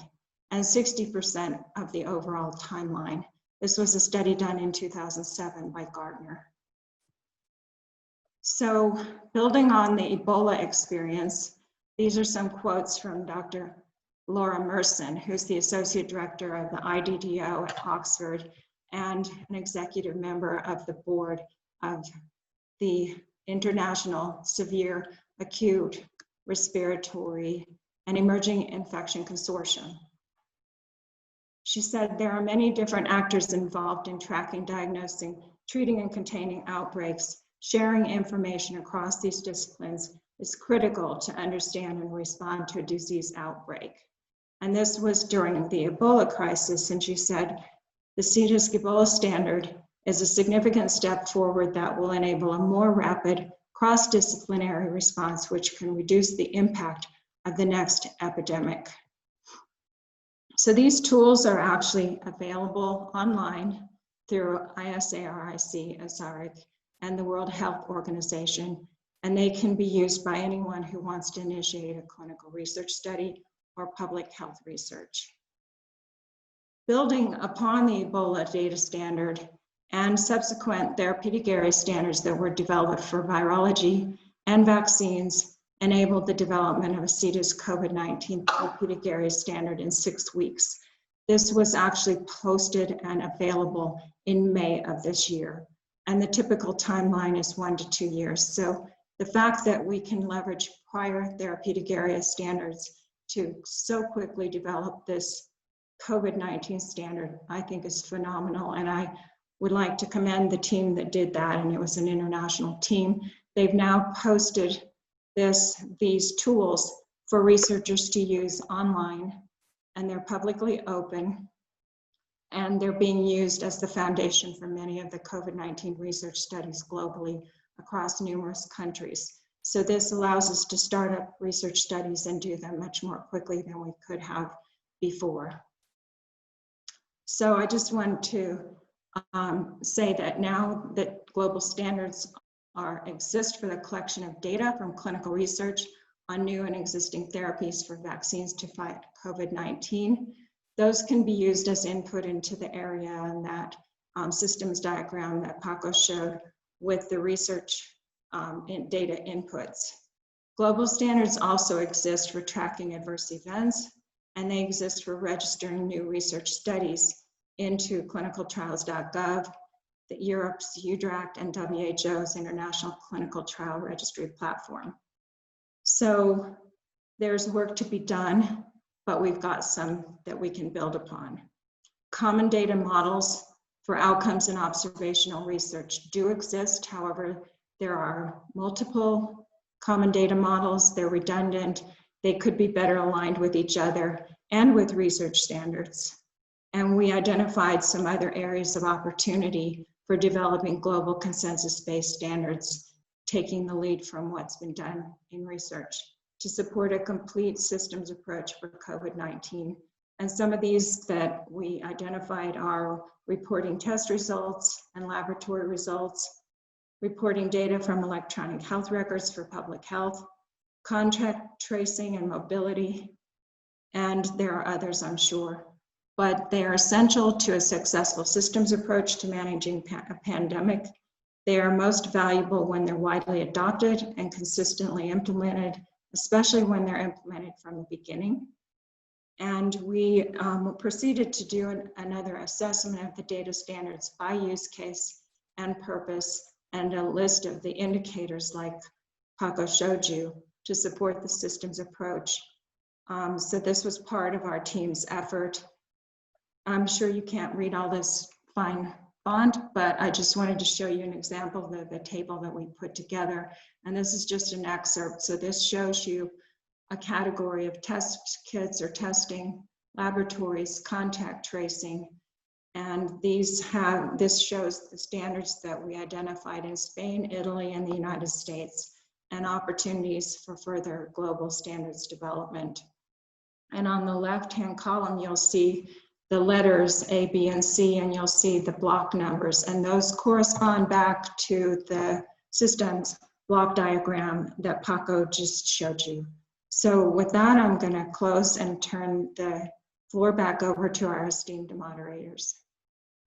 and 60% of the overall timeline. This was a study done in 2007 by Gartner. So building on the Ebola experience, these are some quotes from Dr. Laura Merson, who's the Associate Director of the IDDO at Oxford and an executive member of the board of the International Severe Acute Respiratory and Emerging Infection Consortium. She said, there are many different actors involved in tracking, diagnosing, treating, and containing outbreaks. Sharing information across these disciplines is critical to understand and respond to a disease outbreak. And this was during the Ebola crisis, and she said, the CITES Ebola standard is a significant step forward that will enable a more rapid cross-disciplinary response, which can reduce the impact of the next epidemic. So these tools are actually available online through ISARIC, ASARIC, and the World Health Organization, and they can be used by anyone who wants to initiate a clinical research study or public health research. Building upon the Ebola data standard and subsequent therapeutic area standards that were developed for virology and vaccines enabled the development of a CITES COVID-19 therapeutic area standard in 6 weeks. This was actually posted and available in May of this year. And the typical timeline is 1 to 2 years. So the fact that we can leverage prior therapeutic area standards to so quickly develop this COVID-19 standard, I think is phenomenal. And I would like to commend the team that did that, and it was an international team. They've now posted these tools for researchers to use online, and they're publicly open. And they're being used as the foundation for many of the COVID-19 research studies globally across numerous countries. So this allows us to start up research studies and do them much more quickly than we could have before. So I just want to say that now that global standards exist for the collection of data from clinical research on new and existing therapies for vaccines to fight COVID-19, those can be used as input into the area and that systems diagram that Paco showed with the research data inputs. Global standards also exist for tracking adverse events, and they exist for registering new research studies into clinicaltrials.gov, Europe's UDRAC, and WHO's International Clinical Trial Registry platform. So there's work to be done, but we've got some that we can build upon. Common data models for outcomes and observational research do exist. However, there are multiple common data models. They're redundant. They could be better aligned with each other and with research standards. And we identified some other areas of opportunity for developing global consensus-based standards, taking the lead from what's been done in research to support a complete systems approach for COVID-19. And some of these that we identified are reporting test results and laboratory results, reporting data from electronic health records for public health, contact tracing and mobility, and there are others, I'm sure. But they are essential to a successful systems approach to managing a pandemic. They are most valuable when they're widely adopted and consistently implemented, especially when they're implemented from the beginning. And we proceeded to do another assessment of the data standards by use case and purpose, and a list of the indicators like Paco showed you to support the systems approach. So this was part of our team's effort. I'm sure you can't read all this fine font, but I just wanted to show you an example of the table that we put together. And this is just an excerpt. So this shows you a category of test kits or testing, laboratories, contact tracing. And this shows the standards that we identified in Spain, Italy, and the United States, and opportunities for further global standards development. And on the left-hand column, you'll see the letters A, B, and C, and you'll see the block numbers, and those correspond back to the systems block diagram that Paco just showed you. So with that, I'm going to close and turn the floor back over to our esteemed moderators.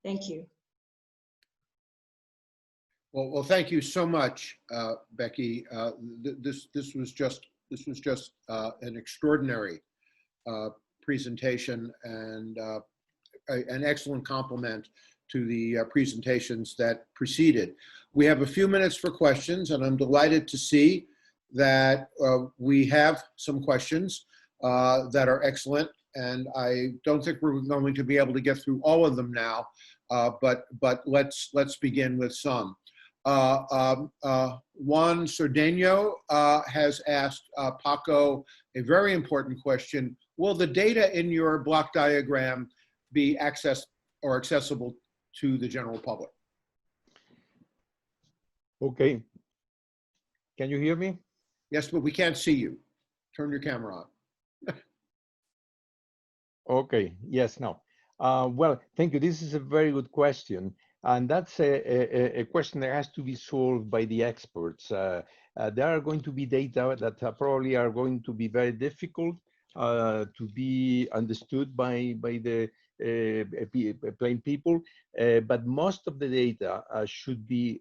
Thank you. Well, thank you so much, Becky. This was just an extraordinary presentation, and an excellent complement to the presentations that preceded. We have a few minutes for questions, and I'm delighted to see that we have some questions that are excellent, and I don't think we're going to be able to get through all of them now, but let's begin with some. Juan Cerdeno has asked Paco a very important question. Will the data in your block diagram be accessed or accessible to the general public? Okay. Can you hear me? Yes, but we can't see you. Turn your camera on. Okay, yes, now. Well, thank you. This is a very good question. And that's a question that has to be solved by the experts. There are going to be data that probably are going to be very difficult to be understood by the plain people, but most of the data should be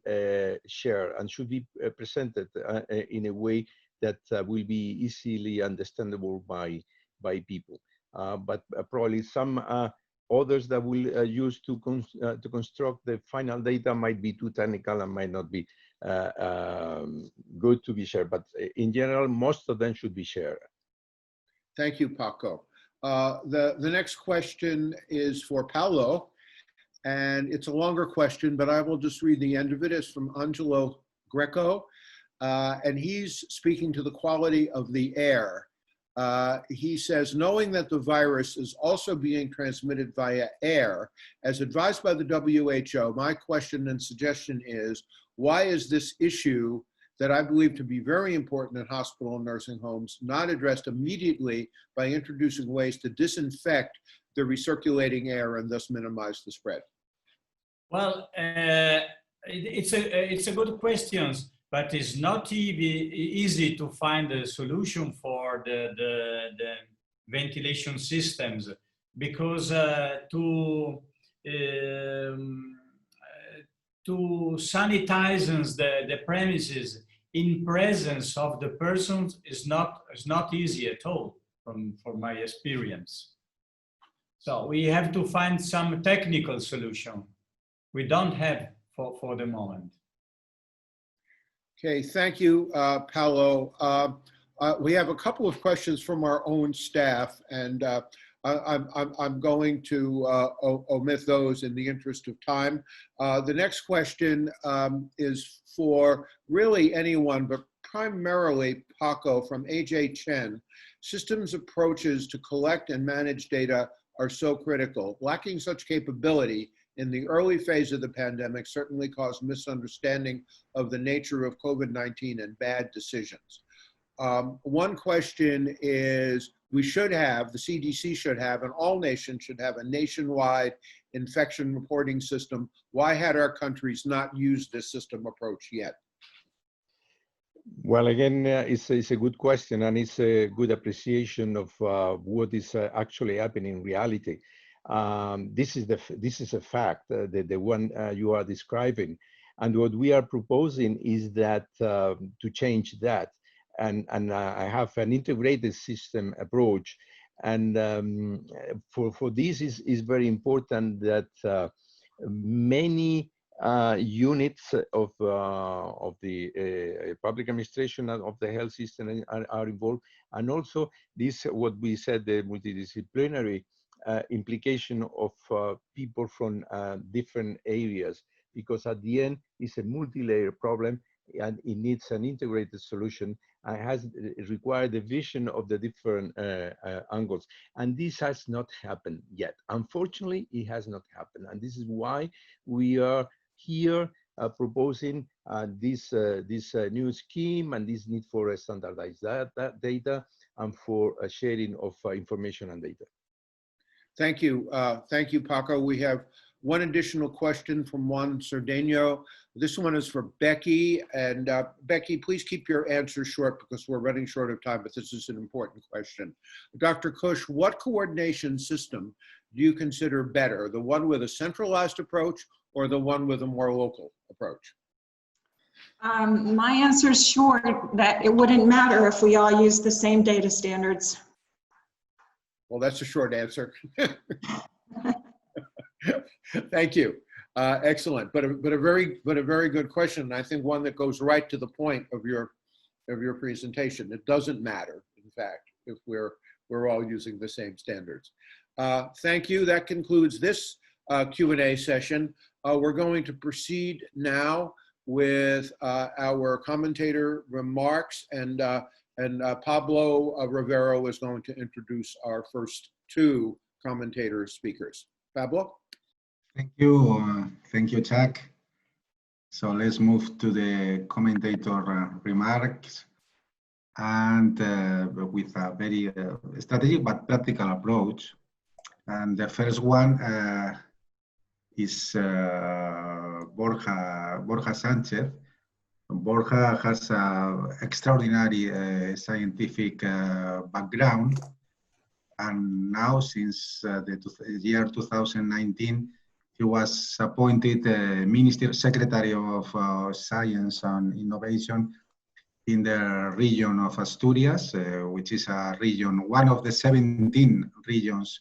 shared and should be presented in a way that will be easily understandable by people. But probably some others that will use to construct the final data might be too technical and might not be good to be shared. But in general, most of them should be shared. Thank you, Paco. The next question is for Paolo, and it's a longer question, but I will just read the end of it. It's from Angelo Greco, and he's speaking to the quality of the air. He says, knowing that the virus is also being transmitted via air, as advised by the WHO, my question and suggestion is, why is this issue that I believe to be very important in hospital and nursing homes not addressed immediately by introducing ways to disinfect the recirculating air and thus minimize the spread? Well, it's a good question, but it's not easy to find a solution for the ventilation systems, because to sanitize the premises in presence of the persons is not easy at all, from my experience. So we have to find some technical solution. We don't have for the moment. Okay, thank you, Paolo. We have a couple of questions from our own staff, and I'm going to omit those in the interest of time. The next question is for really anyone, but primarily Paco from AJ Chen. Systems approaches to collect and manage data are so critical. Lacking such capability in the early phase of the pandemic certainly caused misunderstanding of the nature of COVID-19 and bad decisions. One question is, we should have, the CDC should have, and all nations should have a nationwide infection reporting system. Why had our countries not used this system approach yet? Well, again, it's a good question, and it's a good appreciation of what is actually happening in reality. This is a fact, the one you are describing, and what we are proposing is that to change that, and I have an integrated system approach, and for this is very important that many units of the public administration and of the health system are involved, and also this what we said, the multidisciplinary implication of people from different areas, because at the end it's a multi-layer problem and it needs an integrated solution and it required the vision of the different angles, and this has not happened yet. Unfortunately, it has not happened, and this is why we are here proposing this new scheme and this need for standardized data and for sharing of information and data. Thank you. Thank you, Paco. We have one additional question from Juan Cerdeno. This one is for Becky. And Becky, please keep your answer short because we're running short of time, but this is an important question. Dr. Kusch, what coordination system do you consider better, the one with a centralized approach or the one with a more local approach? My answer is short, that it wouldn't matter if we all use the same data standards. Well, that's a short answer. Thank you. Excellent, but a very good question. And I think one that goes right to the point of your presentation. It doesn't matter, in fact, if we're all using the same standards. Thank you. That concludes this Q&A session. We're going to proceed now with our commentator remarks, and Pablo Rivero is going to introduce our first two commentator speakers. Pablo? Thank you, Chuck. So let's move to the commentator remarks, and with a very strategic but practical approach. And the first one is Borja Sanchez. Borja has an extraordinary scientific background, and now since the year 2019, he was appointed Secretary of Science and Innovation in the region of Asturias, which is a region, one of the 17 regions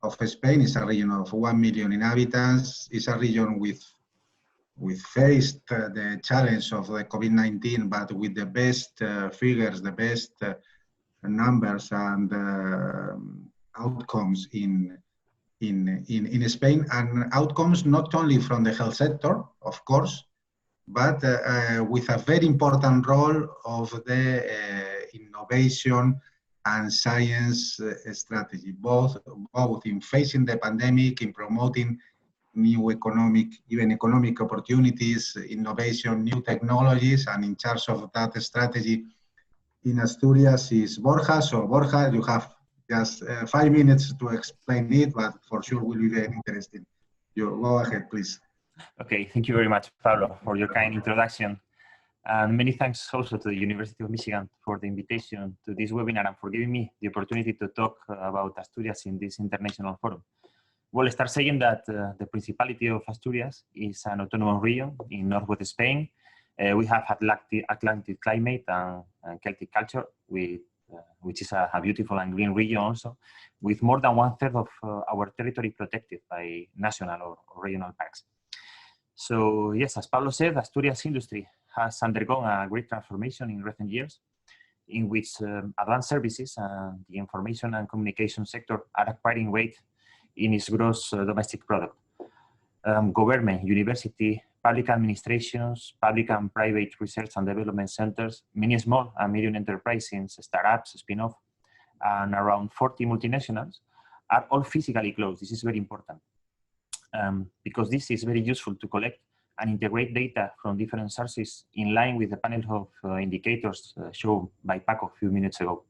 of Spain. Is a region of 1 million inhabitants. It's a region we faced the challenge of the COVID-19, but with the best figures, the best numbers and outcomes in Spain, and outcomes not only from the health sector, of course, but with a very important role of the innovation and science strategy, both in facing the pandemic, in promoting new economic opportunities, innovation, new technologies, and in charge of that strategy in Asturias is Borja. So Borja, you have just 5 minutes to explain it, but for sure will be very interesting. You go ahead, please. Okay, thank you very much, Pablo, for your kind introduction. And many thanks also to the University of Michigan for the invitation to this webinar and for giving me the opportunity to talk about Asturias in this international forum. We'll start saying that the Principality of Asturias is an autonomous region in northwest Spain. We have Atlantic climate and Celtic culture, which is a beautiful and green region also, with more than 1/3 of our territory protected by national or regional parks. So yes, as Pablo said, Asturias industry has undergone a great transformation in recent years, in which advanced services and the information and communication sector are acquiring weight in its gross domestic product. Government, university, public administrations, public and private research and development centers, many small and medium enterprises, startups, spin-off, and around 40 multinationals are all physically closed. This is very important because this is very useful to collect and integrate data from different sources in line with the panel of indicators shown by Paco a few minutes ago.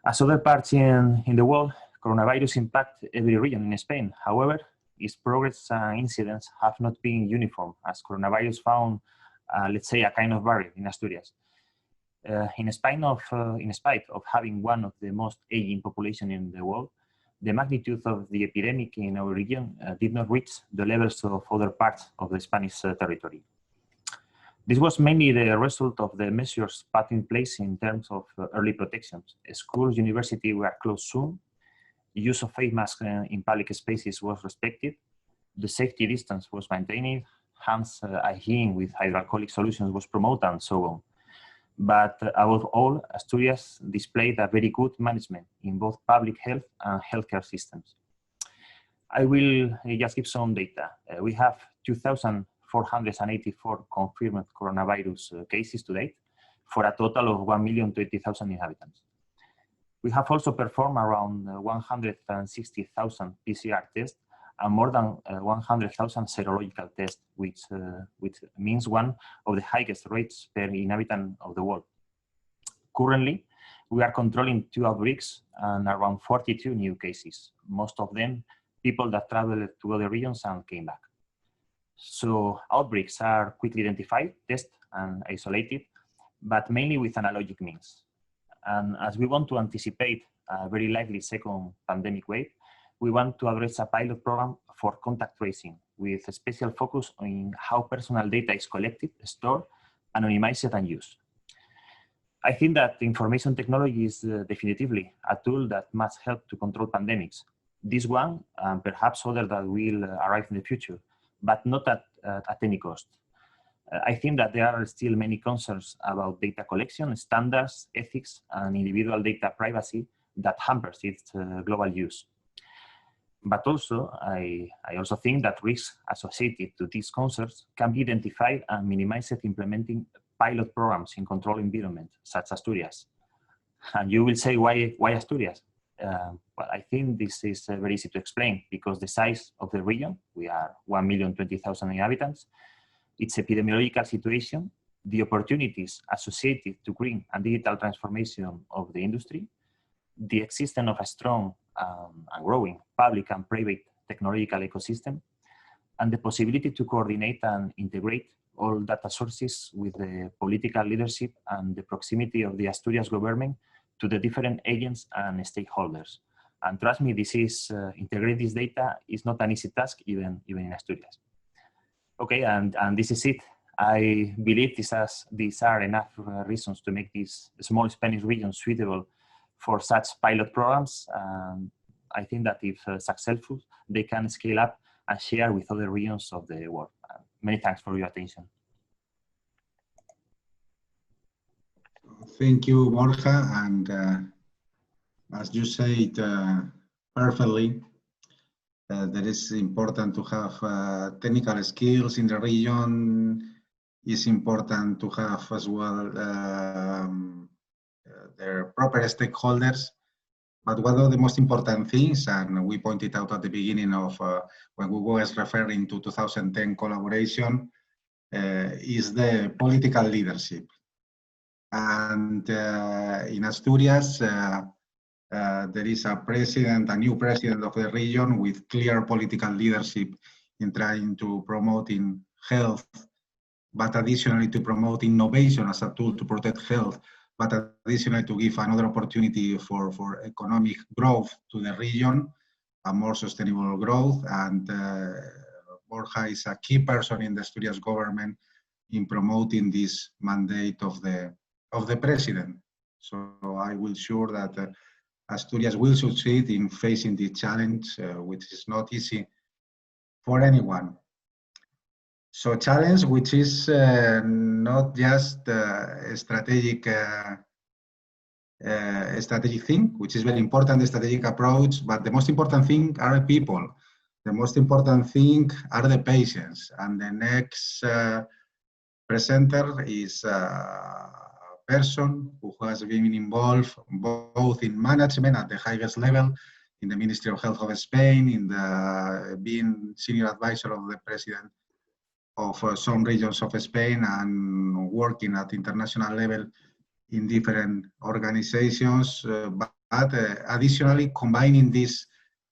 As other parts in the world, coronavirus impact every region in Spain. However, its progress and incidence have not been uniform, as coronavirus found let's say, a kind of barrier in Asturias. In spite of having one of the most aging population in the world, the magnitude of the epidemic in our region did not reach the levels of other parts of the Spanish territory. This was mainly the result of the measures put in place in terms of early protections. Schools, universities were closed soon. Use of face masks in public spaces was respected. The safety distance was maintained. Hands hygiene with hydroalcoholic solutions was promoted, and so on. But above all, Asturias displayed a very good management in both public health and healthcare systems. I will just give some data. We have 2,484 confirmed coronavirus cases to date, for a total of 1,020,000 inhabitants. We have also performed around 160,000 PCR tests and more than 100,000 serological tests, which means one of the highest rates per inhabitant of the world. Currently, we are controlling 2 outbreaks and around 42 new cases, most of them people that traveled to other regions and came back. So outbreaks are quickly identified, tested, and isolated, but mainly with analogic means. And as we want to anticipate a very likely second pandemic wave, we want to address a pilot program for contact tracing with a special focus on how personal data is collected, stored, anonymized, and used. I think that information technology is definitively a tool that must help to control pandemics. This one, and perhaps other that will arrive in the future, but not at any cost. I think that there are still many concerns about data collection, standards, ethics, and individual data privacy that hampers its global use. But also, I also think that risks associated to these concerns can be identified and minimized implementing pilot programs in controlled environments, such as Asturias. And you will say, why Asturias? Well, I think this is very easy to explain, because the size of the region, we are 1,020,000 inhabitants, its epidemiological situation, the opportunities associated to green and digital transformation of the industry, the existence of a strong and growing public and private technological ecosystem, and the possibility to coordinate and integrate all data sources with the political leadership and the proximity of the Asturias government to the different agents and stakeholders. And trust me, this is integrate this data is not an easy task, even in Asturias. Okay, and this is it. I believe these are enough reasons to make this small Spanish region suitable for such pilot programs. I think that if successful, they can scale up and share with other regions of the world. Many thanks for your attention. Thank you, Borja. And as you said perfectly, that is important to have technical skills in the region. It's important to have as well their proper stakeholders. But one of the most important things, and we pointed out at the beginning of when we were referring to 2010 collaboration, is the political leadership. And in Asturias, there is a new president of the region with clear political leadership in trying to promoting health, but additionally to promote innovation as a tool to protect health, but additionally to give another opportunity for economic growth to the region, a more sustainable growth. And Borja is a key person in the Asturias government in promoting this mandate of the president. So I will sure that Asturias will succeed in facing the challenge, which is not easy for anyone. So challenge, which is not just a strategic thing, which is very important, the strategic approach, but the most important thing are the people. The most important thing are the patients. And the next presenter is a person who has been involved both in management at the highest level, in the Ministry of Health of Spain, in the being senior advisor of the president of some regions of Spain, and working at international level in different organizations, but additionally combining this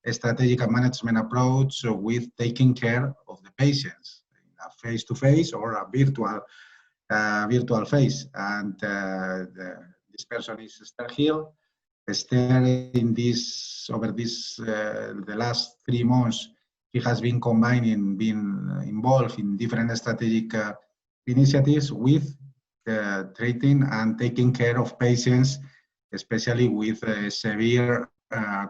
strategic and management approach with taking care of the patients in a face-to-face or a virtual virtual face. And this person is Esther Hill. Esther, over the last 3 months, he has been being involved in different strategic initiatives with treating and taking care of patients, especially with severe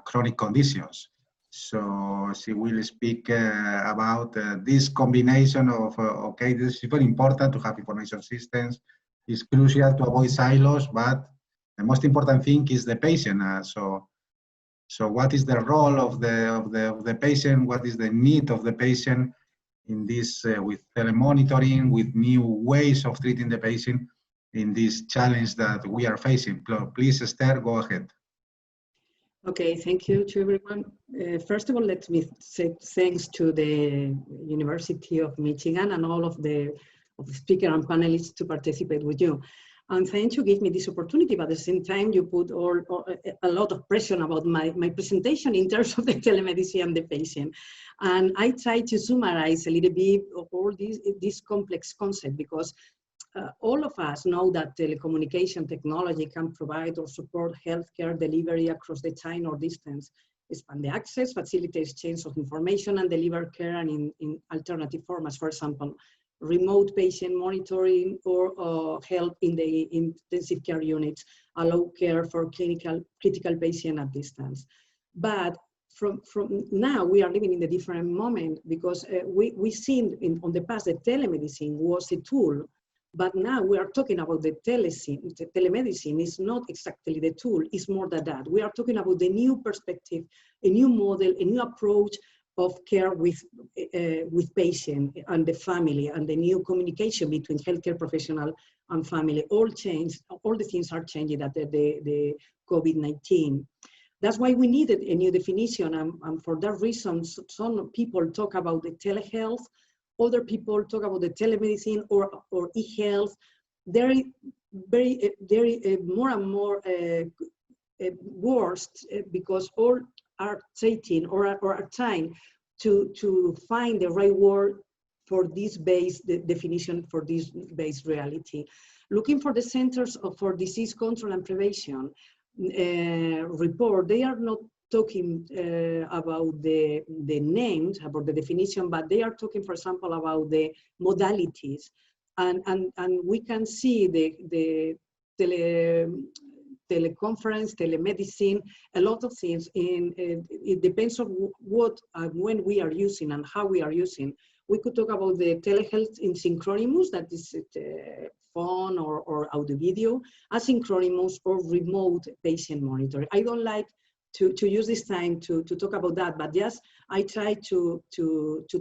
chronic conditions. So she will speak about this combination of, okay, this is very important to have information systems. It's crucial to avoid silos, but the most important thing is the patient. So what is the role of the patient? What is the need of the patient in this with telemonitoring, with new ways of treating the patient in this challenge that we are facing? Please, Esther, go ahead. Okay, thank you to everyone. First of all, let me say thanks to the University of Michigan and all of the speakers and panelists to participate with you. And thank you, give me this opportunity, but at the same time, you put a lot of pressure about my presentation in terms of the telemedicine and the patient. And I try to summarize a little bit of all this complex concept, because all of us know that telecommunication technology can provide or support healthcare delivery across the time or distance, expand the access, facilitate exchange of information, and deliver care and in alternative formats. For example, remote patient monitoring or help in the intensive care units, allow care for critical patient at distance. But from now, we are living in a different moment, because we seen on the past that telemedicine was a tool, but now we are talking about the telemedicine is not exactly the tool, it's more than that. We are talking about the new perspective, a new model, a new approach of care with patient and the family, and the new communication between healthcare professional and family. All changed, all the things are changing at the COVID-19. That's why we needed a new definition, and for that reason, some people talk about the telehealth, other people talk about the telemedicine or e-health. There is more and more words, because all are treating or are trying to find the right word for this base definition, for this base reality. Looking for the Centers for Disease Control and Prevention report, they are not talking about the names, about the definition, but they are talking, for example, about the modalities. And we can see the teleconference, telemedicine, a lot of things. It depends on what and when we are using and how we are using. We could talk about the telehealth in synchronous, that is phone or audio video, asynchronous or remote patient monitoring. I don't like to use this time to talk about that, but just I try to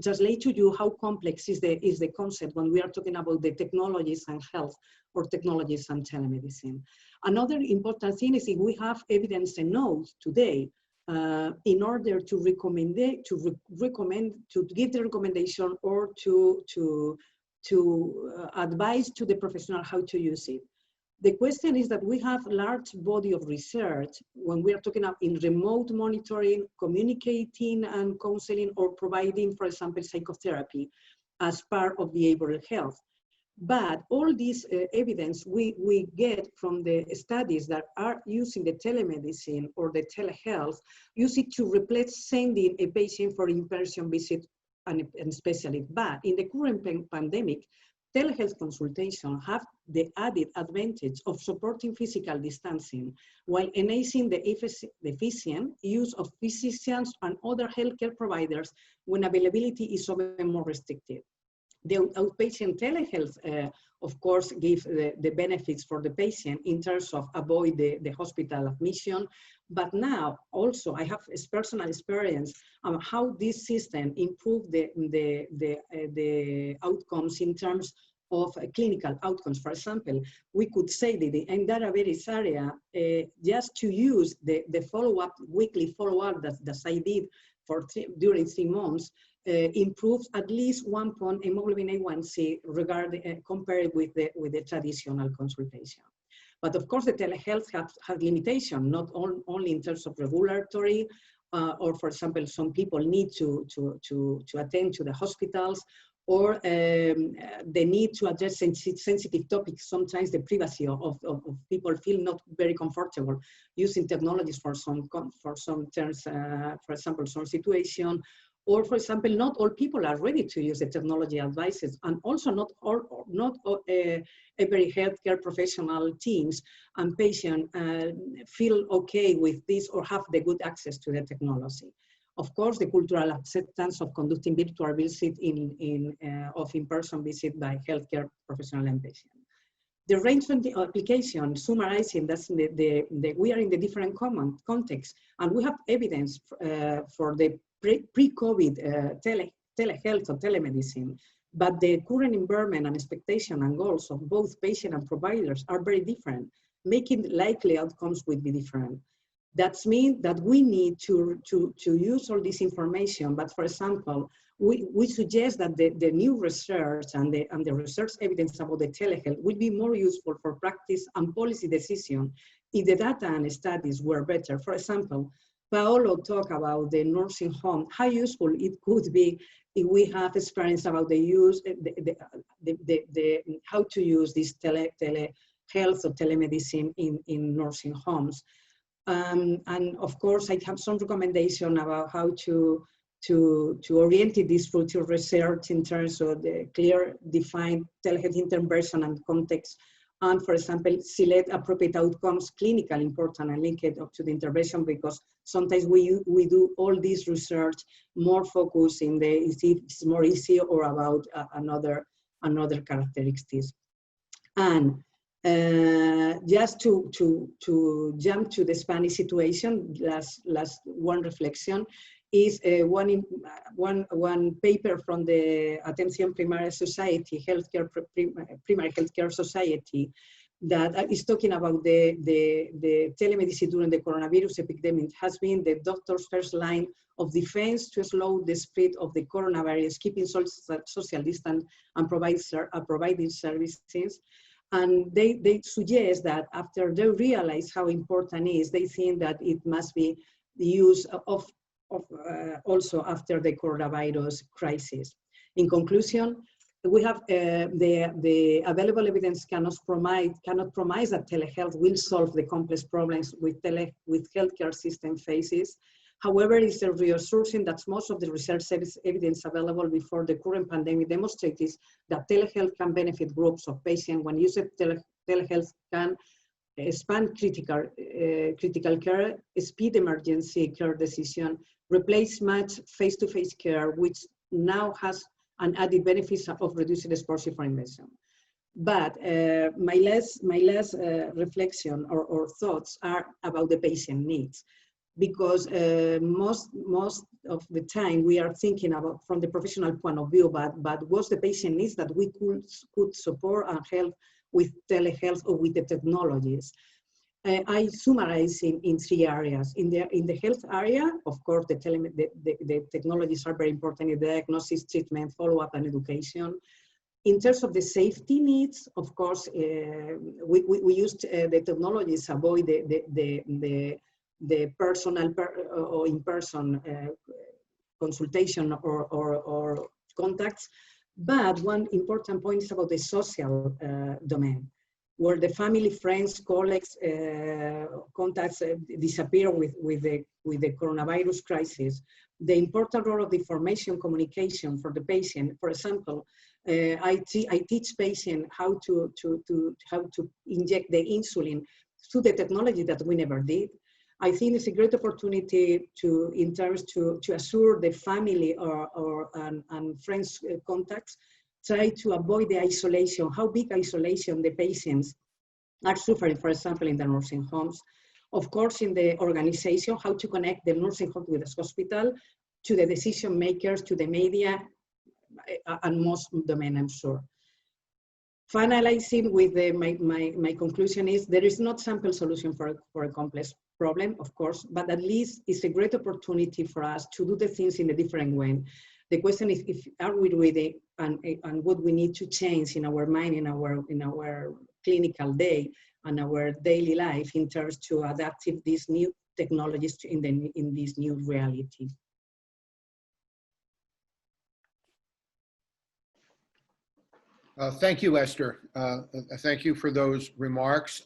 translate to you how complex is the concept when we are talking about the technologies and health, or technologies and telemedicine. Another important thing is if we have evidence and nodes today, in order to give the recommendation or to advise to the professional how to use it. The question is that we have a large body of research when we are talking about in remote monitoring, communicating and counseling, or providing, for example, psychotherapy as part of behavioral health. But all this evidence we get from the studies that are using the telemedicine or the telehealth, use it to replace sending a patient for in-person visit and specialist. But in the current pandemic, telehealth consultation have the added advantage of supporting physical distancing while enabling the efficient use of physicians and other healthcare providers when availability is even more restricted. The outpatient telehealth, of course, give the benefits for the patient in terms of avoid the hospital admission. But now also I have personal experience on how this system improved the outcomes in terms of clinical outcomes. For example, we could say that in Daraveris area, just to use the follow-up, weekly follow-up that I did during 3 months, improves at least 1 point hemoglobin A1C compared with the traditional consultation. But of course, the telehealth has limitation, not only in terms of regulatory, or for example, some people need to attend to the hospitals, or the need to address sensitive topics. Sometimes the privacy of people feel not very comfortable using technologies for some terms, for example, some situation, or for example, not all people are ready to use the technology advices, and also not every healthcare professional teams and patients feel okay with this or have the good access to the technology. Of course, the cultural acceptance of conducting virtual visit of in-person visit by healthcare professional and patient. The range of the application, summarizing, that's we are in the different contexts, and we have evidence for the pre-COVID telehealth or telemedicine, but the current environment and expectation and goals of both patient and providers are very different, making likely outcomes will be different. That means that we need to use all this information, but for example, we suggest that the new research and the research evidence about the telehealth will be more useful for practice and policy decision if the data and studies were better. For example, Paolo talked about the nursing home, how useful it could be if we have experience about the use, how to use this telehealth or telemedicine in nursing homes. And of course, I have some recommendation about how to orient this future research in terms of the clear, defined telehealth intervention and context. And for example, select appropriate outcomes, clinical important, and link it up to the intervention, because sometimes we do all this research more focused in it's more easy or about another characteristics. And just to jump to the Spanish situation, last one reflection is one paper from the Atención Primaria Society, Primary Healthcare Society, that is talking about the telemedicine during the coronavirus epidemic. It has been the doctor's first line of defense to slow the spread of the coronavirus, keeping social distance and providing services. And they suggest that after they realize how important it is, they think that it must be the use of also after the coronavirus crisis. In conclusion, we have the available evidence cannot promise that telehealth will solve the complex problems with healthcare system faces. However, it's reassuring that most of the research evidence available before the current pandemic demonstrates that telehealth can benefit groups of patients when used. Telehealth can expand critical care, speed emergency care decision, replace much face-to-face care, which now has an added benefit of reducing exposure for investment. But my last reflection or thoughts are about the patient needs, because most of the time we are thinking about from the professional point of view, but what's the patient needs that we could support and help with telehealth or with the technologies. I summarize in three areas. In the health area, of course, the technologies are very important in diagnosis, treatment, follow-up, and education. In terms of the safety needs, of course, we used the technologies to avoid the personal or in-person consultation or contacts. But one important point is about the social domain, where the family, friends, colleagues, contacts disappear with the coronavirus crisis. The important role of the information communication for the patient. For example, I teach patients how to inject the insulin through the technology that we never did. I think it's a great opportunity to assure the family and friends contacts, try to avoid the isolation, how big isolation the patients are suffering, for example, in the nursing homes. Of course, in the organization, how to connect the nursing home with the hospital, to the decision makers, to the media, and most domain, I'm sure. Finalizing with my conclusion is there is not simple solution for a complex problem, of course, but at least it's a great opportunity for us to do the things in a different way. The question is, are we ready, and what we need to change in our mind, in our clinical day, and our daily life in terms to adapt these new technologies in this new reality. Thank you, Esther. Thank you for those remarks.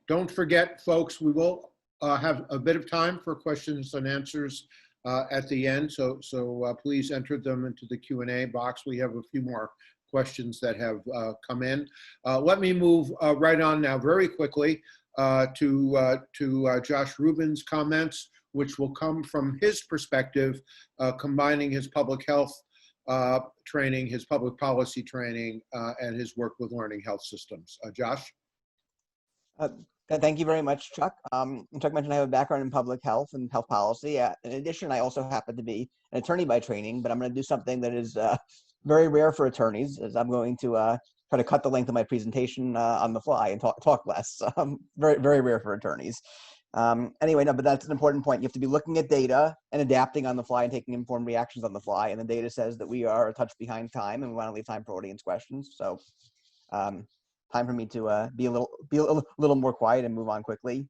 Don't forget, folks, we will have a bit of time for questions and answers at the end. So please enter them into the Q&A box. We have a few more questions that have come in. Let me move right on now very quickly to Josh Rubin's comments, which will come from his perspective, combining his public health training, his public policy training, and his work with learning health systems. Josh? Thank you very much, Chuck. Chuck mentioned I have a background in public health and health policy. In addition, I also happen to be an attorney by training, but I'm going to do something that is very rare for attorneys, as I'm going to try to cut the length of my presentation on the fly and talk less. Very, very rare for attorneys. Anyway, no, but that's an important point. You have to be looking at data and adapting on the fly and taking informed reactions on the fly. And the data says that we are a touch behind time, and we want to leave time for audience questions. So time for me to be a little more quiet and move on quickly.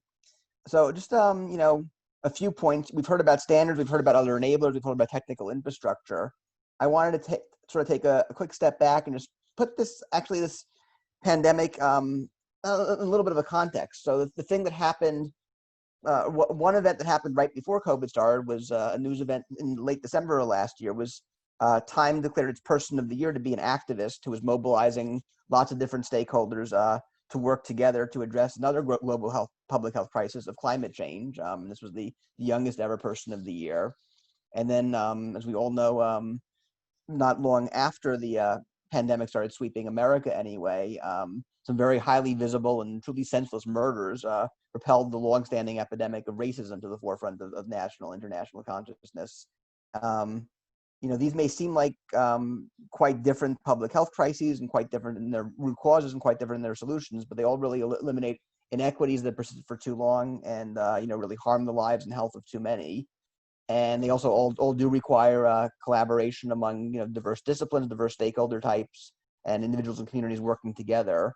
So just you know, a few points. We've heard about standards. We've heard about other enablers. We've heard about technical infrastructure. I wanted to sort of take a quick step back and just put this pandemic a little bit of a context. So the thing that happened. One event that happened right before COVID started was a news event in late December of last year. Was Time declared its Person of the Year to be an activist who was mobilizing lots of different stakeholders to work together to address another global public health crisis of climate change. This was the youngest ever Person of the Year. And then, as we all know, not long after the pandemic started sweeping America anyway, some very highly visible and truly senseless murders propelled the longstanding epidemic of racism to the forefront of national, international consciousness. You know, these may seem like quite different public health crises and quite different in their root causes and quite different in their solutions, but they all really eliminate inequities that persist for too long and, you know, really harm the lives and health of too many. And they also all do require collaboration among, you know, diverse disciplines, diverse stakeholder types, and individuals and communities working together.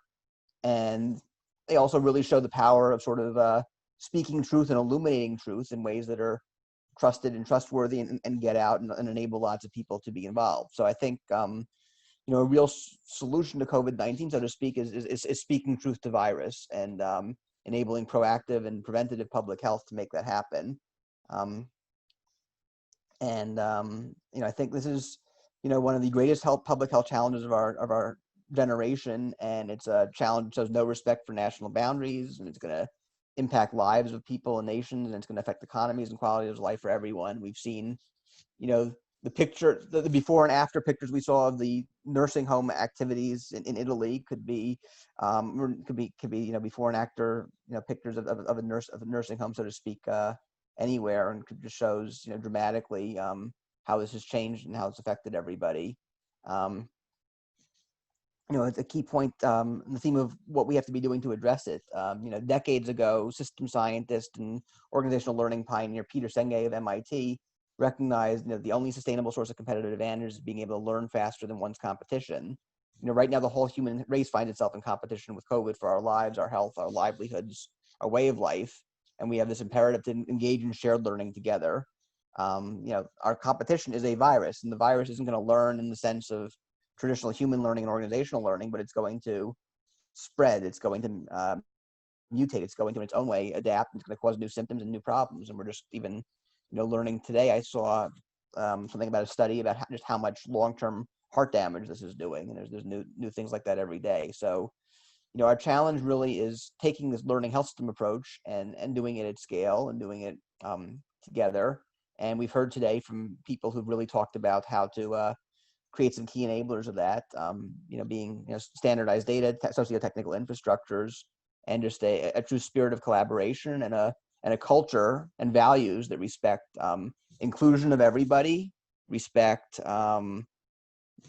And they also really show the power of sort of speaking truth and illuminating truth in ways that are trusted and trustworthy and get out and enable lots of people to be involved. So I think, you know, a real solution to COVID-19, so to speak, is speaking truth to virus and enabling proactive and preventative public health to make that happen. You know, I think this is, you know, one of the greatest public health challenges of our generation, and it's a challenge that shows no respect for national boundaries, and it's going to impact lives of people and nations, and it's going to affect economies and quality of life for everyone. We've seen, you know, the before and after pictures we saw of the nursing home activities in Italy could be you know, before and after, you know, pictures of a nursing home, so to speak, anywhere, and it just shows, you know, dramatically how this has changed and how it's affected everybody. You know, it's a key point, the theme of what we have to be doing to address it. You know, decades ago, system scientist and organizational learning pioneer Peter Senge of MIT recognized, you know, the only sustainable source of competitive advantage is being able to learn faster than one's competition. You know, right now the whole human race finds itself in competition with COVID for our lives, our health, our livelihoods, our way of life, and we have this imperative to engage in shared learning together. You know, our competition is a virus, and the virus isn't going to learn in the sense of traditional human learning and organizational learning, but it's going to spread, it's going to mutate, it's going to in its own way adapt, it's going to cause new symptoms and new problems. And we're just even, you know, learning today. I saw something about a study about just how much long-term heart damage this is doing, and there's new things like that every day. So, you know, our challenge really is taking this learning health system approach and doing it at scale and doing it together. And we've heard today from people who've really talked about how to create some key enablers of that, you know, being, you know, standardized data, socio-technical infrastructures, and just a true spirit of collaboration and a culture and values that respect inclusion of everybody, respect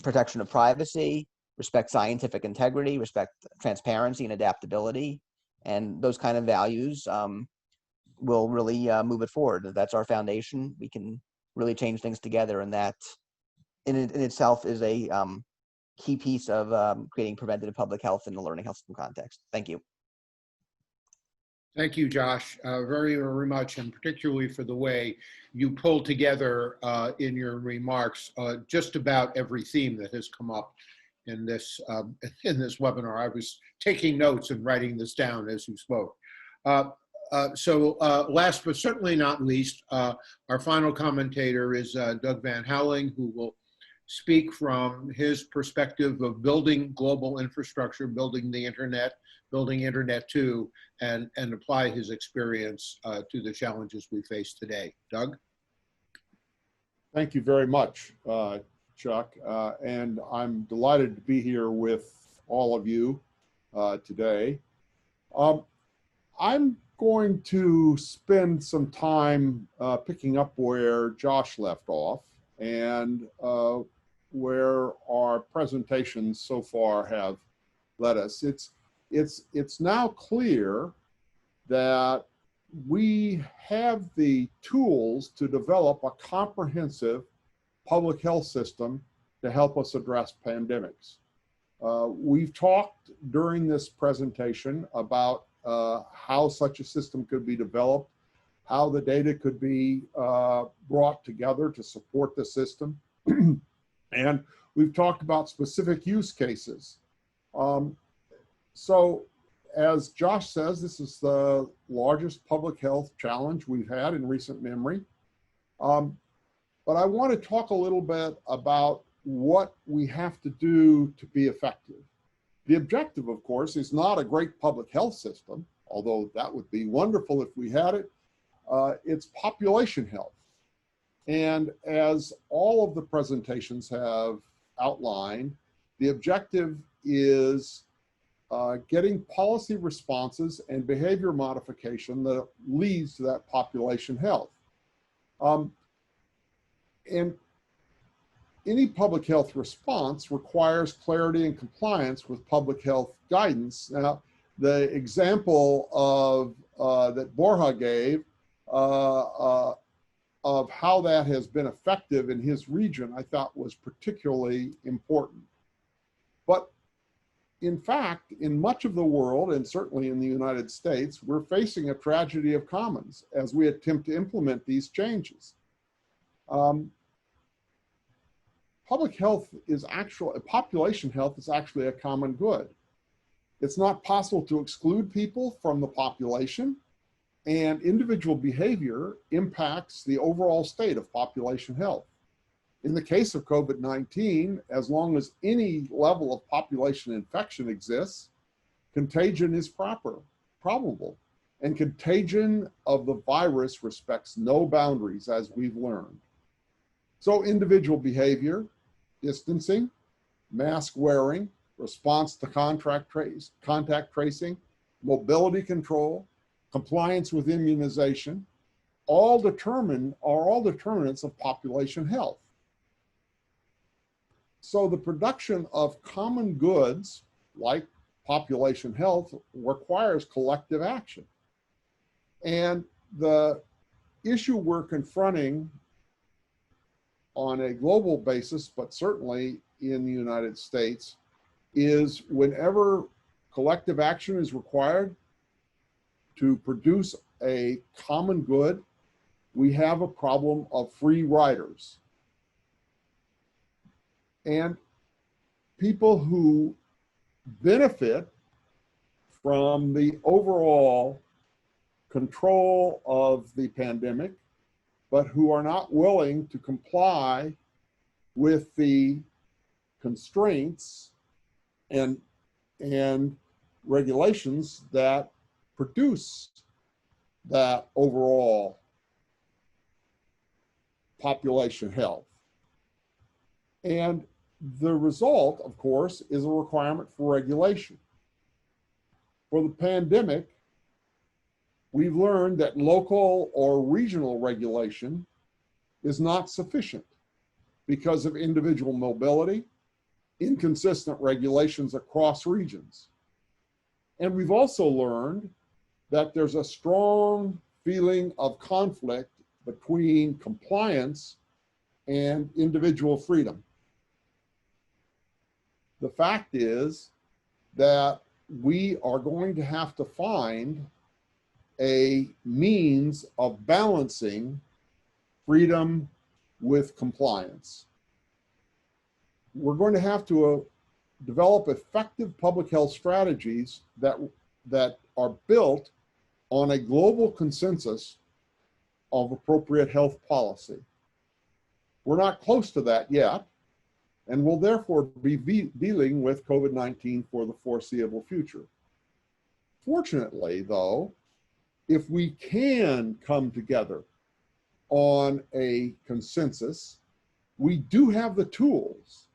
protection of privacy, respect scientific integrity, respect transparency and adaptability, and those kind of values will really move it forward. That's our foundation. We can really change things together, and that in itself is a key piece of creating preventative public health in the learning health system context. Thank you. Thank you, Josh, very, very much, and particularly for the way you pulled together in your remarks just about every theme that has come up in this webinar. I was taking notes and writing this down as you spoke. So last but certainly not least, our final commentator is Doug Van Houweling, who will speak from his perspective of building global infrastructure, building the internet, building Internet 2, and apply his experience to the challenges we face today. Doug? Thank you very much, Chuck. And I'm delighted to be here with all of you today. I'm going to spend some time picking up where Josh left off and where our presentations so far have led us. It's now clear that we have the tools to develop a comprehensive public health system to help us address pandemics. We've talked during this presentation about how such a system could be developed, how the data could be brought together to support the system. And we've talked about specific use cases. So as Josh says, this is the largest public health challenge we've had in recent memory. But I want to talk a little bit about what we have to do to be effective. The objective, of course, is not a great public health system, although that would be wonderful if we had it. It's population health. And as all of the presentations have outlined, the objective is getting policy responses and behavior modification that leads to that population health. And any public health response requires clarity and compliance with public health guidance. Now, the example of that Borja gave of how that has been effective in his region, I thought was particularly important. But in fact, in much of the world, and certainly in the United States, we're facing a tragedy of commons as we attempt to implement these changes. Public health is population health is actually a common good. It's not possible to exclude people from the population, and individual behavior impacts the overall state of population health. In the case of COVID-19, as long as any level of population infection exists, contagion is probable. And contagion of the virus respects no boundaries, as we've learned. So individual behavior, distancing, mask wearing, response to contact tracing, mobility control, compliance with immunization, are all determinants of population health. So the production of common goods like population health requires collective action. And the issue we're confronting on a global basis, but certainly in the United States, is whenever collective action is required to produce a common good, we have a problem of free riders. And people who benefit from the overall control of the pandemic, but who are not willing to comply with the constraints and regulations that produce that overall population health. And the result, of course, is a requirement for regulation. For the pandemic, we've learned that local or regional regulation is not sufficient because of individual mobility, inconsistent regulations across regions. And we've also learned that there's a strong feeling of conflict between compliance and individual freedom. The fact is that we are going to have to find a means of balancing freedom with compliance. We're going to have to develop effective public health strategies that are built on a global consensus of appropriate health policy. We're not close to that yet, and will therefore be dealing with COVID-19 for the foreseeable future. Fortunately, though, if we can come together on a consensus, we do have the tools,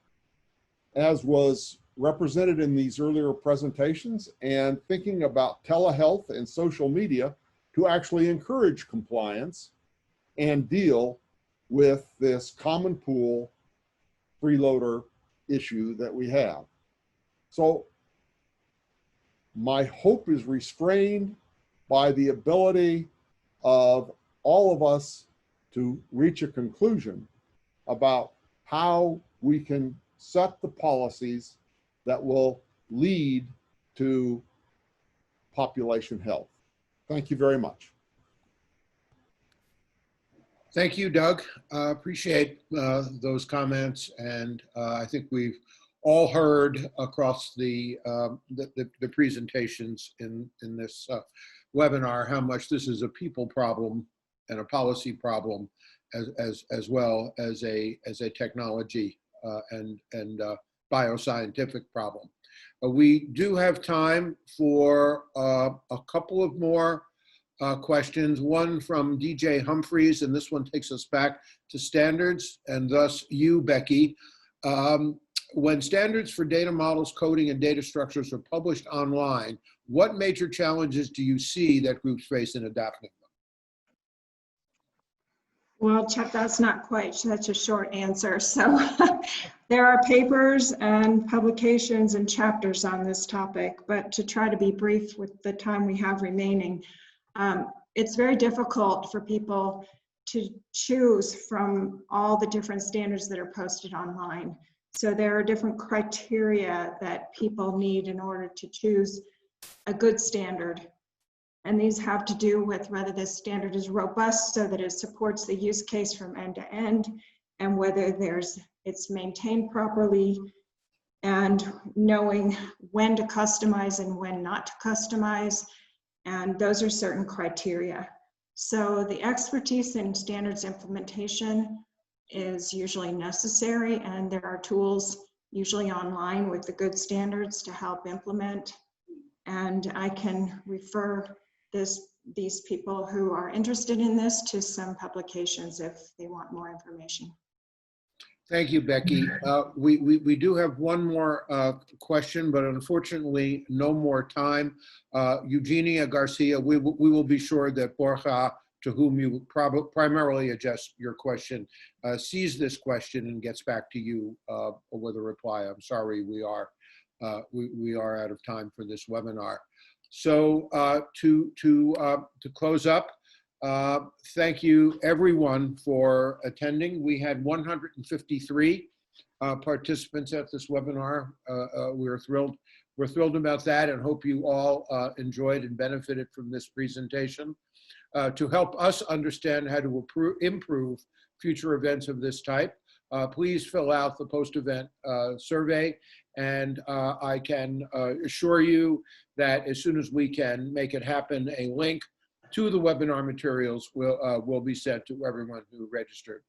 as was represented in these earlier presentations, and thinking about telehealth and social media to actually encourage compliance and deal with this common pool freeloader issue that we have. So my hope is restrained by the ability of all of us to reach a conclusion about how we can set the policies that will lead to population health. Thank you very much. Thank you, Doug. Appreciate those comments, and I think we've all heard across the presentations in this webinar how much this is a people problem and a policy problem, as well as a technology and bioscientific problem. We do have time for a couple of more questions. One from DJ Humphreys, and this one takes us back to standards, and thus you, Becky. When standards for data models, coding, and data structures are published online, what major challenges do you see that groups face in adapting them? Well, Chuck, that's not quite such a short answer. So there are papers and publications and chapters on this topic, but to try to be brief with the time we have remaining, it's very difficult for people to choose from all the different standards that are posted online. So there are different criteria that people need in order to choose a good standard. And these have to do with whether this standard is robust so that it supports the use case from end to end, and whether it's maintained properly, and knowing when to customize and when not to customize. And those are certain criteria. So the expertise in standards implementation is usually necessary, and there are tools usually online with the good standards to help implement. And I can refer these people who are interested in this to some publications if they want more information. Thank you, Becky. We do have one more question, but unfortunately no more time. Eugenia Garcia, we will be sure that Borja, to whom you primarily address your question, sees this question and gets back to you with a reply. I'm sorry, we are out of time for this webinar. So to close up, thank you everyone for attending. We had 153 participants at this webinar. We're thrilled about that, and hope you all enjoyed and benefited from this presentation. To help us understand how to improve future events of this type, please fill out the post-event survey, and I can assure you that as soon as we can make it happen, a link to the webinar materials will be sent to everyone who registered.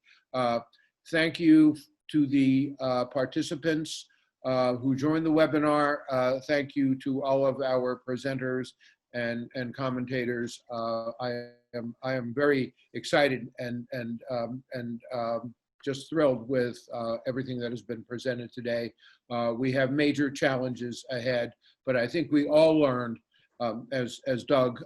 Thank you to the participants who joined the webinar. Thank you to all of our presenters and commentators. I am very excited and just thrilled with everything that has been presented today. We have major challenges ahead, but I think we all learned, as Doug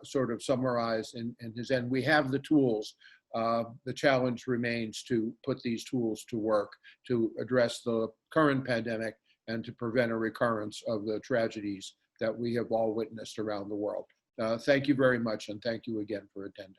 sort of summarized in his end, we have the tools. The challenge remains to put these tools to work to address the current pandemic and to prevent a recurrence of the tragedies that we have all witnessed around the world. Thank you very much, and thank you again for attending.